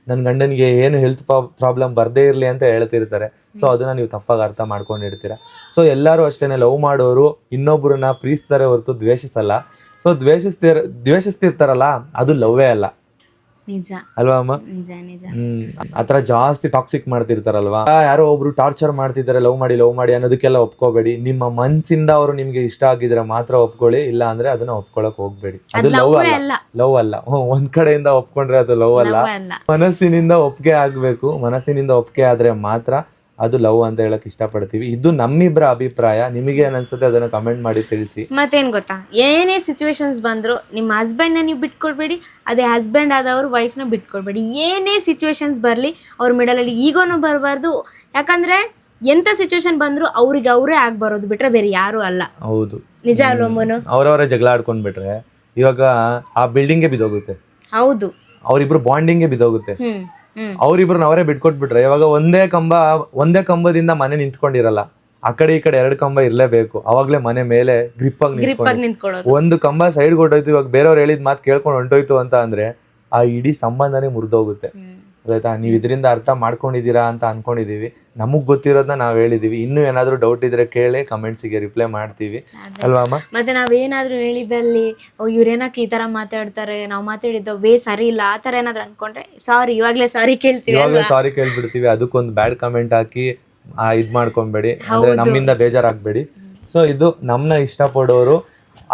ನನ್ನ ಗಂಡನಿಗೆ ಏನು ಹೆಲ್ತ್ ಪ್ರಾಬ್ಲಮ್ ಬರದೇ ಇರಲಿ ಅಂತ ಹೇಳ್ತಿರ್ತಾರೆ. ಸೊ ಅದನ್ನ ನೀವು ತಪ್ಪಾಗಿ ಅರ್ಥ ಮಾಡ್ಕೊಂಡಿರ್ತೀರ. ಸೊ ಎಲ್ಲರೂ ಅಷ್ಟೇನೆ, ಲವ್ ಮಾಡೋರು ಇನ್ನೊಬ್ಬರನ್ನ ಪ್ರೀತಿಸ್ತಾರೆ ಹೊರತು ದ್ವೇಷಿಸಲ್ಲ. ಸೊ ದ್ವೇಷಿಸ್ತಿರ್ತಾರಲ್ಲ, ಅದು ಲವ್ವೇ ಅಲ್ಲ. ನಿಜ ಅಲ್ವಾ ಅಮ್ಮ? ಆತರ ಜಾಸ್ತಿ ಟಾಕ್ಸಿಕ್ ಮಾಡ್ತಿರ್ತಾರಲ್ವಾ, ಯಾರೋ ಒಬ್ರು ಟಾರ್ಚರ್ ಮಾಡ್ತಿದ್ದಾರೆ ಲವ್ ಮಾಡಿ ಅನ್ನೋದಕ್ಕೆಲ್ಲ ಒಪ್ಕೋಬೇಡಿ. ನಿಮ್ಮ ಮನ್ಸಿಂದ ಅವರು ನಿಮ್ಗೆ ಇಷ್ಟ ಆಗಿದ್ರೆ ಮಾತ್ರ ಒಪ್ಕೊಳ್ಳಿ, ಇಲ್ಲ ಅಂದ್ರೆ ಅದನ್ನ ಒಪ್ಕೊಳಕ್ ಹೋಗ್ಬೇಡಿ. ಅದು ಲವ್ ಅಲ್ಲ. ಒಂದ್ ಕಡೆಯಿಂದ ಒಪ್ಕೊಂಡ್ರೆ ಅದು ಲವ್ ಅಲ್ಲ. ಮನಸ್ಸಿನಿಂದ ಒಪ್ಪಿಗೆ ಆಗ್ಬೇಕು. ಮನಸ್ಸಿನಿಂದ ಒಪ್ಪಿಗೆ ಆದ್ರೆ ಮಾತ್ರ ಅದು ಲವ್ ಅಂತ ಹೇಳಕ್ ಇಷ್ಟಪಡ್ತೀವಿ. ಇದು ನಮ್ಮಿಬ್ಬರ ಅಭಿಪ್ರಾಯ. ನಿಮಗೆ ಏನ್ ಅನ್ಸುತ್ತೆ ಅದನ್ನ ಕಮೆಂಟ್ ಮಾಡಿ ತಿಳಿಸಿ. ಮತ್ತೇನ್ ಗೊತ್ತಾ, ಏನೇ ಸಿಚುವೇಶನ್ಸ್ ಬಂದ್ರು ನಿಮ್ಮ ಹಸ್ಬೆಂಡ್ ನ ನೀವು ಬಿಟ್ಕೊಡ್ಬೇಡಿ, ಅದೇ ಹಸ್ಬೆಂಡ್ ಆದವರು ವೈಫ್ ನ ಬಿಟ್ಕೊಡ್ಬೇಡಿ. ಏನೇ ಸಿಚುವೇಶನ್ಸ್ ಬರ್ಲಿ ಅವ್ರ ಮಿಡಲ್ ಅಲ್ಲಿ ಈಗೋನು ಬರಬಾರ್ದು. ಯಾಕಂದ್ರೆ ಎಂತ ಸಿಚುವೇಶನ್ ಬಂದ್ರು ಅವ್ರಿಗೆ ಅವರೇ ಆಗ್ ಬರೋದು ಬಿಟ್ರೆ ಬೇರೆ ಯಾರು ಅಲ್ಲ. ಹೌದು, ನಿಜ ಅಲ್ವಮ್ಮನು? ಅವ್ರವರೇ ಜಗಳ ಆಡ್ಕೊಂಡ್ ಬಿಟ್ರೆ ಇವಾಗ ಆ ಬಿಲ್ಡಿಂಗ್ಗೆ ಬಿದ್ದೋಗುತ್ತೆ. ಹೌದು, ಅವ್ರಿಬ್ರು ಬಾಂಡಿಂಗ್ಗೆ ಬಿದ್ದೋಗುತ್ತೆ. ಅವ್ರಿಬ್ರನ್ನ ಅವರೇ ಬಿಟ್ಕೊಟ್ಬಿಟ್ರೆ ಇವಾಗ ಒಂದೇ ಕಂಬದಿಂದ ಮನೆ ನಿಂತ್ಕೊಂಡಿರಲ್ಲ. ಆ ಕಡೆ ಈ ಕಡೆ 2 ಕಂಬ ಇರ್ಲೇಬೇಕು. ಅವಾಗ್ಲೇ ಮನೆ ಮೇಲೆ ಗ್ರಿಪ್ ಆಗಿ ನಿಂತ್ಕೊಳ್ಳೋದು. ಒಂದು ಕಂಬ ಸೈಡ್ ಕೊಟ್ಟೋಯ್ತು, ಇವಾಗ ಬೇರೆಯವ್ರು ಹೇಳಿದ ಮಾತು ಕೇಳ್ಕೊಂಡು ಹೊಂಟೋಯ್ತು ಅಂತ ಅಂದ್ರೆ ಆ ಇಡೀ ಸಂಬಂಧನೇ ಮುರಿದೋಗುತ್ತೆ. ಗೊತ್ತಾಯ್ತಾ? ನೀವು ಇದರಿಂದ ಅರ್ಥ ಮಾಡ್ಕೊಂಡಿದ್ದೀರಾ ಅಂತ ಅನ್ಕೊಂಡಿದೀವಿ. ನಮಗ್ ಗೊತ್ತಿರೋದನ್ನ ನಾವ್ ಹೇಳಿದೀವಿ. ಇನ್ನೂ ಏನಾದ್ರು ಡೌಟ್ ಇದ್ರೆ ಕೇಳಿ, ಕಮೆಂಟ್ಸಿಗೆ ರಿಪ್ಲೈ ಮಾಡ್ತೀವಿ ಅಲ್ವಾ ಅಮ್ಮ? ಮತ್ತೆ ನಾವೇನಾದ್ರೂ ಹೇಳಿದಲ್ಲಿ ಇವ್ರೇನಕ್ಕೆ ಈ ತರ ಮಾತಾಡ್ತಾರೆ, ನಾವು ಮಾತಾಡಿದ್ದು ವೇ ಸರಿ ಇಲ್ಲ ಆ ತರ ಏನಾದ್ರು ಅನ್ಕೊಂಡ್ರೆ ಸಾರಿ, ಇವಾಗ್ಲೇ ಸಾರಿ ಕೇಳ್ತೀವಿ. ಇವಾಗಲೇ ಸಾರಿ ಕೇಳ್ಬಿಡ್ತೀವಿ. ಅದಕ್ಕೊಂದು ಬ್ಯಾಡ್ ಕಮೆಂಟ್ ಹಾಕಿ ಇದ್ ಮಾಡ್ಕೊಂಬೇಡಿ, ಅಂದ್ರೆ ನಮ್ಮಿಂದ ಬೇಜಾರಾಗ್ಬೇಡಿ. ಸೊ ಇದು ನಮ್ನ ಇಷ್ಟಪಡೋರು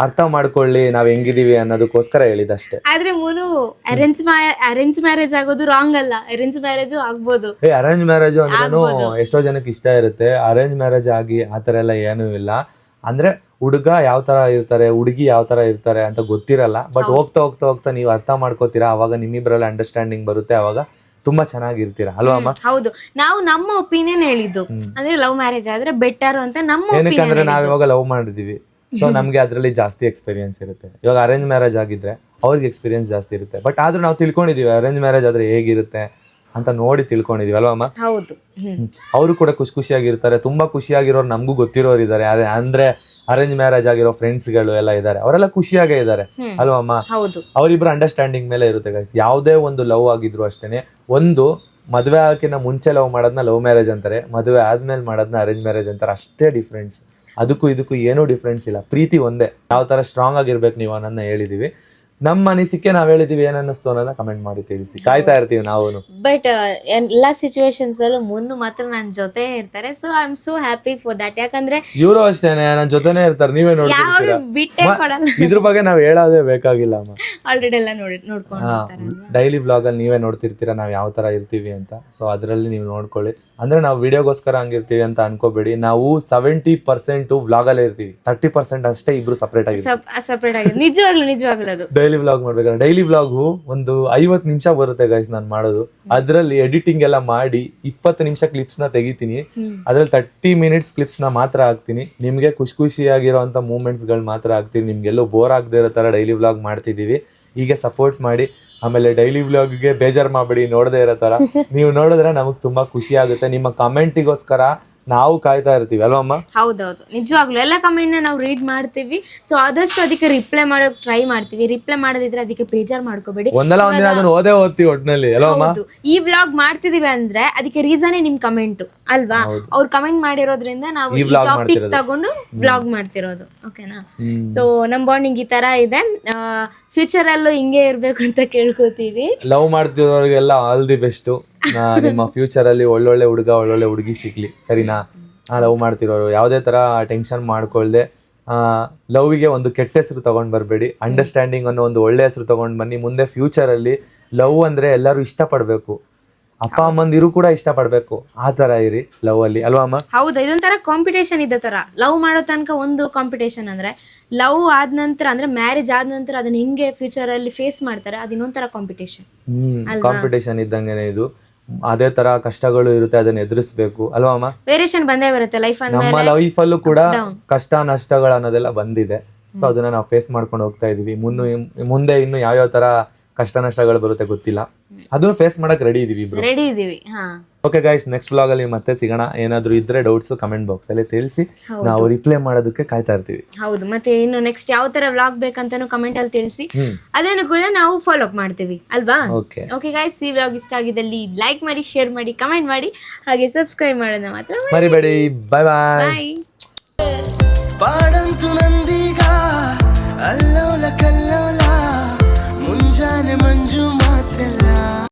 ಅರ್ಥ ಮಾಡ್ಕೊಳ್ಳಿ ನಾವ್ ಹೆಂಗಿದೀವಿ ಅನ್ನೋದಕ್ಕೋಸ್ಕರ ಹೇಳಿದಷ್ಟೇ. ಆದ್ರೆ ಮೂನು ಅರೇಂಜ್ ಮ್ಯಾರೇಜ್ ಆಗೋದು ರಾಂಗ್ ಅಲ್ಲ, ಅರೇಂಜ್ ಮ್ಯಾರೇಜ್ ಆಗ್ಬೋದು. ಅರೇಂಜ್ ಮ್ಯಾರೇಜ್ ಅಂದ್ರೂ ಎಷ್ಟೋ ಜನಕ್ಕೆ ಇಷ್ಟ ಇರುತ್ತೆ. ಅರೇಂಜ್ ಮ್ಯಾರೇಜ್ ಆಗಿ ಆತರ ಎಲ್ಲ ಏನೂ ಇಲ್ಲ. ಅಂದ್ರೆ ಹುಡುಗ ಯಾವ ತರ ಇರ್ತಾರೆ, ಹುಡುಗಿ ಯಾವ ತರ ಇರ್ತಾರೆ ಅಂತ ಗೊತ್ತಿರಲ್ಲ. ಬಟ್ ಹೋಗ್ತಾ ಹೋಗ್ತಾ ಹೋಗ್ತಾ ನೀವು ಅರ್ಥ ಮಾಡ್ಕೋತೀರಾ, ಅವಾಗ ನಿಮ್ಮಿಬ್ಬರಲ್ಲಿ ಅಂಡರ್ಸ್ಟ್ಯಾಂಡಿಂಗ್ ಬರುತ್ತೆ, ಅವಾಗ ತುಂಬಾ ಚೆನ್ನಾಗಿರ್ತೀರಾ ಅಲ್ವಾ ಅಮ್ಮ? ಹೌದು, ನಾವು ನಮ್ಮ ಒಪಿನಿಯನ್ ಹೇಳಿದ್ದು. ಅಂದ್ರೆ ಲವ್ ಮ್ಯಾರೇಜ್ ಆದ್ರೆ ಬೆಟರ್ ಅಂತ ನಮ್ಮ ಏನಕ್ಕಂದ್ರೆ ನಾವ್ ಇವಾಗ ಲವ್ ಮಾಡಿದೀವಿ, ಸೊ ನಮ್ಗೆ ಅದ್ರಲ್ಲಿ ಜಾಸ್ತಿ ಎಕ್ಸ್ಪೀರಿಯನ್ಸ್ ಇರುತ್ತೆ. ಇವಾಗ ಅರೇಂಜ್ ಮ್ಯಾರೇಜ್ ಆಗಿದ್ರೆ ಅವ್ರಿಗೆ ಎಕ್ಸ್ಪೀರಿಯನ್ಸ್ ಜಾಸ್ತಿ ಇರುತ್ತೆ. ಬಟ್ ಆದ್ರೂ ನಾವು ತಿಳ್ಕೊಂಡಿದೀವಿ ಅರೇಂಜ್ ಮ್ಯಾರೇಜ್ ಆದ್ರೆ ಹೇಗಿರುತ್ತೆ ಅಂತ ನೋಡಿ ತಿಳ್ಕೊಂಡಿದೀವಿ ಅಲ್ವಾ ಅಮ್ಮ? ಹೌದು. ಅವರು ಕೂಡ ಖುಷಿಯಾಗಿರ್ತಾರೆ. ತುಂಬಾ ಖುಷಿಯಾಗಿರೋರು ನಮಗೂ ಗೊತ್ತಿರೋರು ಇದಾರೆ. ಅಂದ್ರೆ ಅರೇಂಜ್ ಮ್ಯಾರೇಜ್ ಆಗಿರೋ ಫ್ರೆಂಡ್ಸ್ಗಳು ಎಲ್ಲ ಇದಾರೆ, ಅವರೆಲ್ಲ ಖುಷಿಯಾಗೇ ಇದಾರೆ ಅಲ್ವಾ ಅಮ್ಮ? ಅವರಿಬ್ರು ಅಂಡರ್ಸ್ಟ್ಯಾಂಡಿಂಗ್ ಮೇಲೆ ಇರುತ್ತೆ ಗೈಸ್. ಯಾವುದೇ ಒಂದು ಲವ್ ಆಗಿದ್ರು ಅಷ್ಟೇನೆ, ಒಂದು ಮದುವೆ ಆಗೋಕ್ಕಿಂತ ಮುಂಚೆ ಲವ್ ಮಾಡೋದನ್ನ ಲವ್ ಮ್ಯಾರೇಜ್ ಅಂತಾರೆ, ಮದುವೆ ಆದ್ಮೇಲೆ ಮಾಡೋದನ್ನ ಅರೇಂಜ್ ಮ್ಯಾರೇಜ್ ಅಂತಾರೆ. ಅಷ್ಟೇ ಡಿಫ್ರೆನ್ಸ್. ಅದಕ್ಕೂ ಇದಕ್ಕೂ ಏನೂ ಡಿಫ್ರೆನ್ಸ್ ಇಲ್ಲ. ಪ್ರೀತಿ ಒಂದೇ. ಯಾವ ತರ ಸ್ಟ್ರಾಂಗ್ ಆಗಿರ್ಬೇಕು ನೀವು ಅನ್ನೋದನ್ನ ಹೇಳಿದೀವಿ. ನಮ್ಮ ಅನಿಸಿಕೆ ನಾವ್ ಹೇಳಿದೀವಿ, ಏನ್ ಅನ್ನಿಸ್ತು ಅನ್ನೋದನ್ನ ಕಮೆಂಟ್ ಮಾಡಿ ತಿಳಿಸಿ. ಕಾಯ್ತಾ ಇರ್ತೀವಿ ನಾವು. ಬಟ್ ಎಲ್ಲಾ ಸಿಚುವೇಶನ್ಸ್ ಅಲ್ಲೂ ಮುನ್ನು ಮಾತ್ರ ನನ್ನ ಜೊತೆ ಇರ್ತಾರೆ. So I am so happy for that. ಯಾಕಂದ್ರೆ ಇವರು ಅಷ್ಟೇನೆ ನನ್ನ ಜೊತೆನೆ ಇರ್ತಾರೆ. ನೀವೇ ನೋಡ್ತೀರಾ, ಬಿಟ್ಟೆ ಕೊಡಲ್ಲ. ಇದ್ರ ಬಗ್ಗೆ ನಾವ್ ಹೇಳೋದೇ ಬೇಕಾಗಿಲ್ಲ ಅಮ್ಮ. ಆಲ್ರೆಡಿ ಎಲ್ಲ ನೋಡ್ಕೊಂಡು ಡೈಲಿ ಬ್ಲಾಗ್ ಅಲ್ಲಿ ನೀವೇ ನೋಡ್ತಿರ್ತೀರಾ ನಾವ್ ಯಾವ ತರ ಇರ್ತೀವಿ ಅಂತ. ಸೊ ಅದ್ರಲ್ಲಿ ನೀವು ನೋಡ್ಕೊಳ್ಳಿ. ಅಂದ್ರೆ ನಾವು ವಿಡಿಯೋಗೋಸ್ಕರ ಹಂಗಿರ್ತೀವಿ ಅಂತ ಅನ್ಕೋಬೇಡಿ. ನಾವು 70% ವ್ಲಾಗ್ ಅಲ್ಲೇ ಇರ್ತೀವಿ, 30% ಅಷ್ಟೇ ಇಬ್ರು ಸಪರೇಟ್ ಆಗಿ. ನಿಜವಾಗ್ಲೂ ಅದು ಡೈಲಿ ವ್ಲಾಗ್ ಮಾಡ್ಬೇಕಾದ್ರೆ ಡೈಲಿ ವ್ಲಾಗು ಒಂದು 50 ನಿಮಿಷ ಬರುತ್ತೆ ಗೈಸ್ ನಾನು ಮಾಡೋದು. ಅದ್ರಲ್ಲಿ ಎಡಿಟಿಂಗ್ ಎಲ್ಲ ಮಾಡಿ 20 ನಿಮಿಷ ಕ್ಲಿಪ್ಸ್ ನ ತೆಗಿತೀನಿ. ಅದ್ರಲ್ಲಿ 30 ಮಿನಿಟ್ಸ್ ಕ್ಲಿಪ್ಸ್ ನ ಮಾತ್ರ ಹಾಕ್ತೀನಿ. ನಿಮ್ಗೆ ಖುಷಿಯಾಗಿರೋಂಥ ಮೂಮೆಂಟ್ಸ್ ಗಳು ಮಾತ್ರ ಹಾಕ್ತೀನಿ. ನಿಮ್ಗೆಲ್ಲೋ ಬೋರ್ ಆಗದೆ ಇರೋ ತರ ಡೈಲಿ ವ್ಲಾಗ್ ಮಾಡ್ತಿದೀವಿ. ಹೀಗೆ ಸಪೋರ್ಟ್ ಮಾಡಿ. ಆಮೇಲೆ ಡೈಲಿ ವ್ಲಾಗ್ಗೆ ಬೇಜಾರು ಮಾಡಬೇಡಿ, ನೋಡದೇ ಇರೋ ತರ. ನೀವು ನೋಡಿದ್ರೆ ನಮಗ್ ತುಂಬಾ ಖುಷಿ ಆಗುತ್ತೆ. ನಿಮ್ಮ ಕಮೆಂಟಿಗೋಸ್ಕರ ನಾವು ಕಾಯ್ತಾ ಇರ್ತೀವಿ ಅಲ್ವಮ್ಮ? ಹೌದೌದು, ನಿಜವಾಗ್ಲೂ ಎಲ್ಲ ಕಮೆಂಟ್ ನಾವು ರೀಡ್ ಮಾಡ್ತೀವಿ. ಸೊ ಆದಷ್ಟು ಅದಕ್ಕೆ ರಿಪ್ಲೈ ಮಾಡೋಕೆ ಟ್ರೈ ಮಾಡ್ತೀವಿ. ರಿಪ್ಲೈ ಮಾಡೋದಿದ್ರೆ ಅದಕ್ಕೆ ಬೇಜಾರ್ ಮಾಡ್ಕೋಬೇಡಿ. ಒಂದಲ್ಲ ಒಂದಿನ ಅದನ್ನ ಓದ್ತೀವಿ ಒಟ್ನಲ್ಲಿ ಅಲ್ವಮ್ಮ? ಈ ವ್ಲಾಗ್ ಮಾಡ್ತಿದೀವಿ ಅಂದ್ರೆ ಅದಕ್ಕೆ ರೀಸನ್ ನಿಮ್ ಕಮೆಂಟ್ ಅಲ್ವಾ? ಅವ್ರು ಕಮೆಂಟ್ ಮಾಡಿರೋದ್ರಿಂದ ನಾವು ಈ ಟಾಪಿಕ್ ತಗೊಂಡು ವ್ಲಾಗ್ ಮಾಡ್ತಿರೋದು. ಓಕೆನಾ? ಸೊ ನಮ್ ಬಾಂಡಿಂಗ್ ಈ ತರ ಇದೆ. ಫ್ಯೂಚರ್ ಅಲ್ಲೂ ಹಿಂಗೆ ಇರ್ಬೇಕು ಅಂತ ಕೇಳ್ಕೊತೀವಿ. ಲವ್ ಮಾಡ್ತಿರೋರಿಗೆಲ್ಲ ಆಲ್ ದಿ ಬೆಸ್ಟ್. ನಿಮ್ಮ ಫ್ಯೂಚರ್ ಅಲ್ಲಿ ಒಳ್ಳೊಳ್ಳೆ ಹುಡುಗ ಒಳ್ಳೊಳ್ಳೆ ಹುಡುಗಿ ಸಿಗ್ಲಿ, ಸರಿನಾ? ಲವ್ ಮಾಡ್ತಿರೋರು ಯಾವುದೇ ತರ ಟೆನ್ಷನ್ ಮಾಡ್ಕೊಳ್ದೆ ಲವ್ಗೆ ಒಂದು ಕೆಟ್ಟ ಹೆಸರು ತಗೊಂಡ್ ಬರಬೇಡಿ. ಅಂಡರ್ಸ್ಟ್ಯಾಂಡಿಂಗ್ ಅನ್ನೋ ಒಂದು ಒಳ್ಳೆ ಹೆಸರು ತಗೊಂಡ್ ಬನ್ನಿ. ಮುಂದೆ ಫ್ಯೂಚರ್ ಅಲ್ಲಿ ಲವ್ ಅಂದ್ರೆ ಎಲ್ಲರೂ ಇಷ್ಟಪಡ್ಬೇಕು, ಅಪ್ಪ ಅಮ್ಮಂದಿರು ಕೂಡ ಇಷ್ಟಪಡ್ಬೇಕು. ಆ ತರ ಇರಿ ಲವ್ ಅಲ್ಲಿ ಅಲ್ವಾ ಅಮ್ಮ? ಹೌದು, ಇದೊಂಥರ ಕಾಂಪಿಟೇಷನ್ ಇದ್ದ ತರ. ಲವ್ ಮಾಡೋ ತನಕ ಒಂದು ಕಾಂಪಿಟೇಷನ್, ಅಂದ್ರೆ ಲವ್ ಆದ ನಂತರ ಅಂದ್ರೆ ಮ್ಯಾರೇಜ್ ಆದ ನಂತರ ಅದನ್ನ ಹೆಂಗೆ ಫ್ಯೂಚರ್ ಅಲ್ಲಿ ಫೇಸ್ ಮಾಡ್ತಾರೆ, ಅದು ಇನ್ನೊಂಥರ ಕಾಂಪಿಟೇಷನ್. ಕಾಂಪಿಟೇಷನ್ ಇದ್ದಂಗೆನೆ ಇದು. ಅದೇ ತರ ಕಷ್ಟಗಳು ಇರುತ್ತೆ, ಅದನ್ನ ಎದುರಿಸ್ಬೇಕು ಅಲ್ವಾ ಅಮ್ಮ? ವೇರಿಯೇಷನ್ ಬಂದೇ ಬರುತ್ತೆ ಲೈಫ್. ನಮ್ಮ ಲೈಫ್ ಅಲ್ಲೂ ಕೂಡ ಕಷ್ಟ ನಷ್ಟಗಳು ಅನ್ನೋದೆಲ್ಲ ಬಂದಿದೆ. ಸೊ ಅದನ್ನ ನಾವು ಫೇಸ್ ಮಾಡ್ಕೊಂಡು ಹೋಗ್ತಾ ಇದೀವಿ. ಮುಂದೆ ಇನ್ನು ಯಾವ್ಯಾವ ತರ ಕಷ್ಟ ನಷ್ಟಗಳು ಬರುತ್ತೆ ಗೊತ್ತಿಲ್ಲ, ಅದನ್ನು ಫೇಸ್ ಮಾಡಕ್ ರೆಡಿ ಇದೀವಿ. ಓಕೆ ಗೈಸ್, ನೆಕ್ಸ್ಟ್ ವ್ಲಾಗ್ ಅಲ್ಲಿ ಮತ್ತೆ ಸಿಗೋಣ. ಏನಾದ್ರು ಇದ್ರೆ ಡೌಟ್ಸ್ ಕಮೆಂಟ್ ಬಾಕ್ಸ್ ಅಲ್ಲಿ ತಿಳಿಸಿ, ನಾವು ರಿಪ್ಲೈ ಮಾಡೋದಕ್ಕೆ ಕಾಯ್ತಾ ಇರ್ತೀವಿ. ಹೌದು, ಮತ್ತೆ ಇನ್ನು ನೆಕ್ಸ್ಟ್ ಯಾವ ತರ ವ್ಲಾಗ್ ಬೇಕಂತಾನು ಕಮೆಂಟ್ ಅಲ್ಲಿ ತಿಳಿಸಿ, ಅದನ್ನು ಕೂಡ ನಾವು ಫಾಲೋ ಅಪ್ ಮಾಡ್ತೀವಿ ಅಲ್ವಾ? ಓಕೆ ಗೈಸ್, ಈ ವ್ಲಾಗ್ ಇಷ್ಟ ಆಗಿದ್ದಲ್ಲಿ ಲೈಕ್ ಮಾಡಿ, ಶೇರ್ ಮಾಡಿ, ಕಮೆಂಟ್ ಮಾಡಿ, ಹಾಗೆ ಸಬ್ಸ್ಕ್ರೈಬ್ ಮಾಡೋದನ್ನ ಮಾತ್ರ ಮರಿಬೇಡಿ. ಬಾಯ್ ಬಾಯ್. ಪಾಡಂತು ನಂದೀಗ ಅಲ್ಲೋಲ ಕಲ್ಲೋಲ ಮುಂಜಾನೆ ಮಂಜು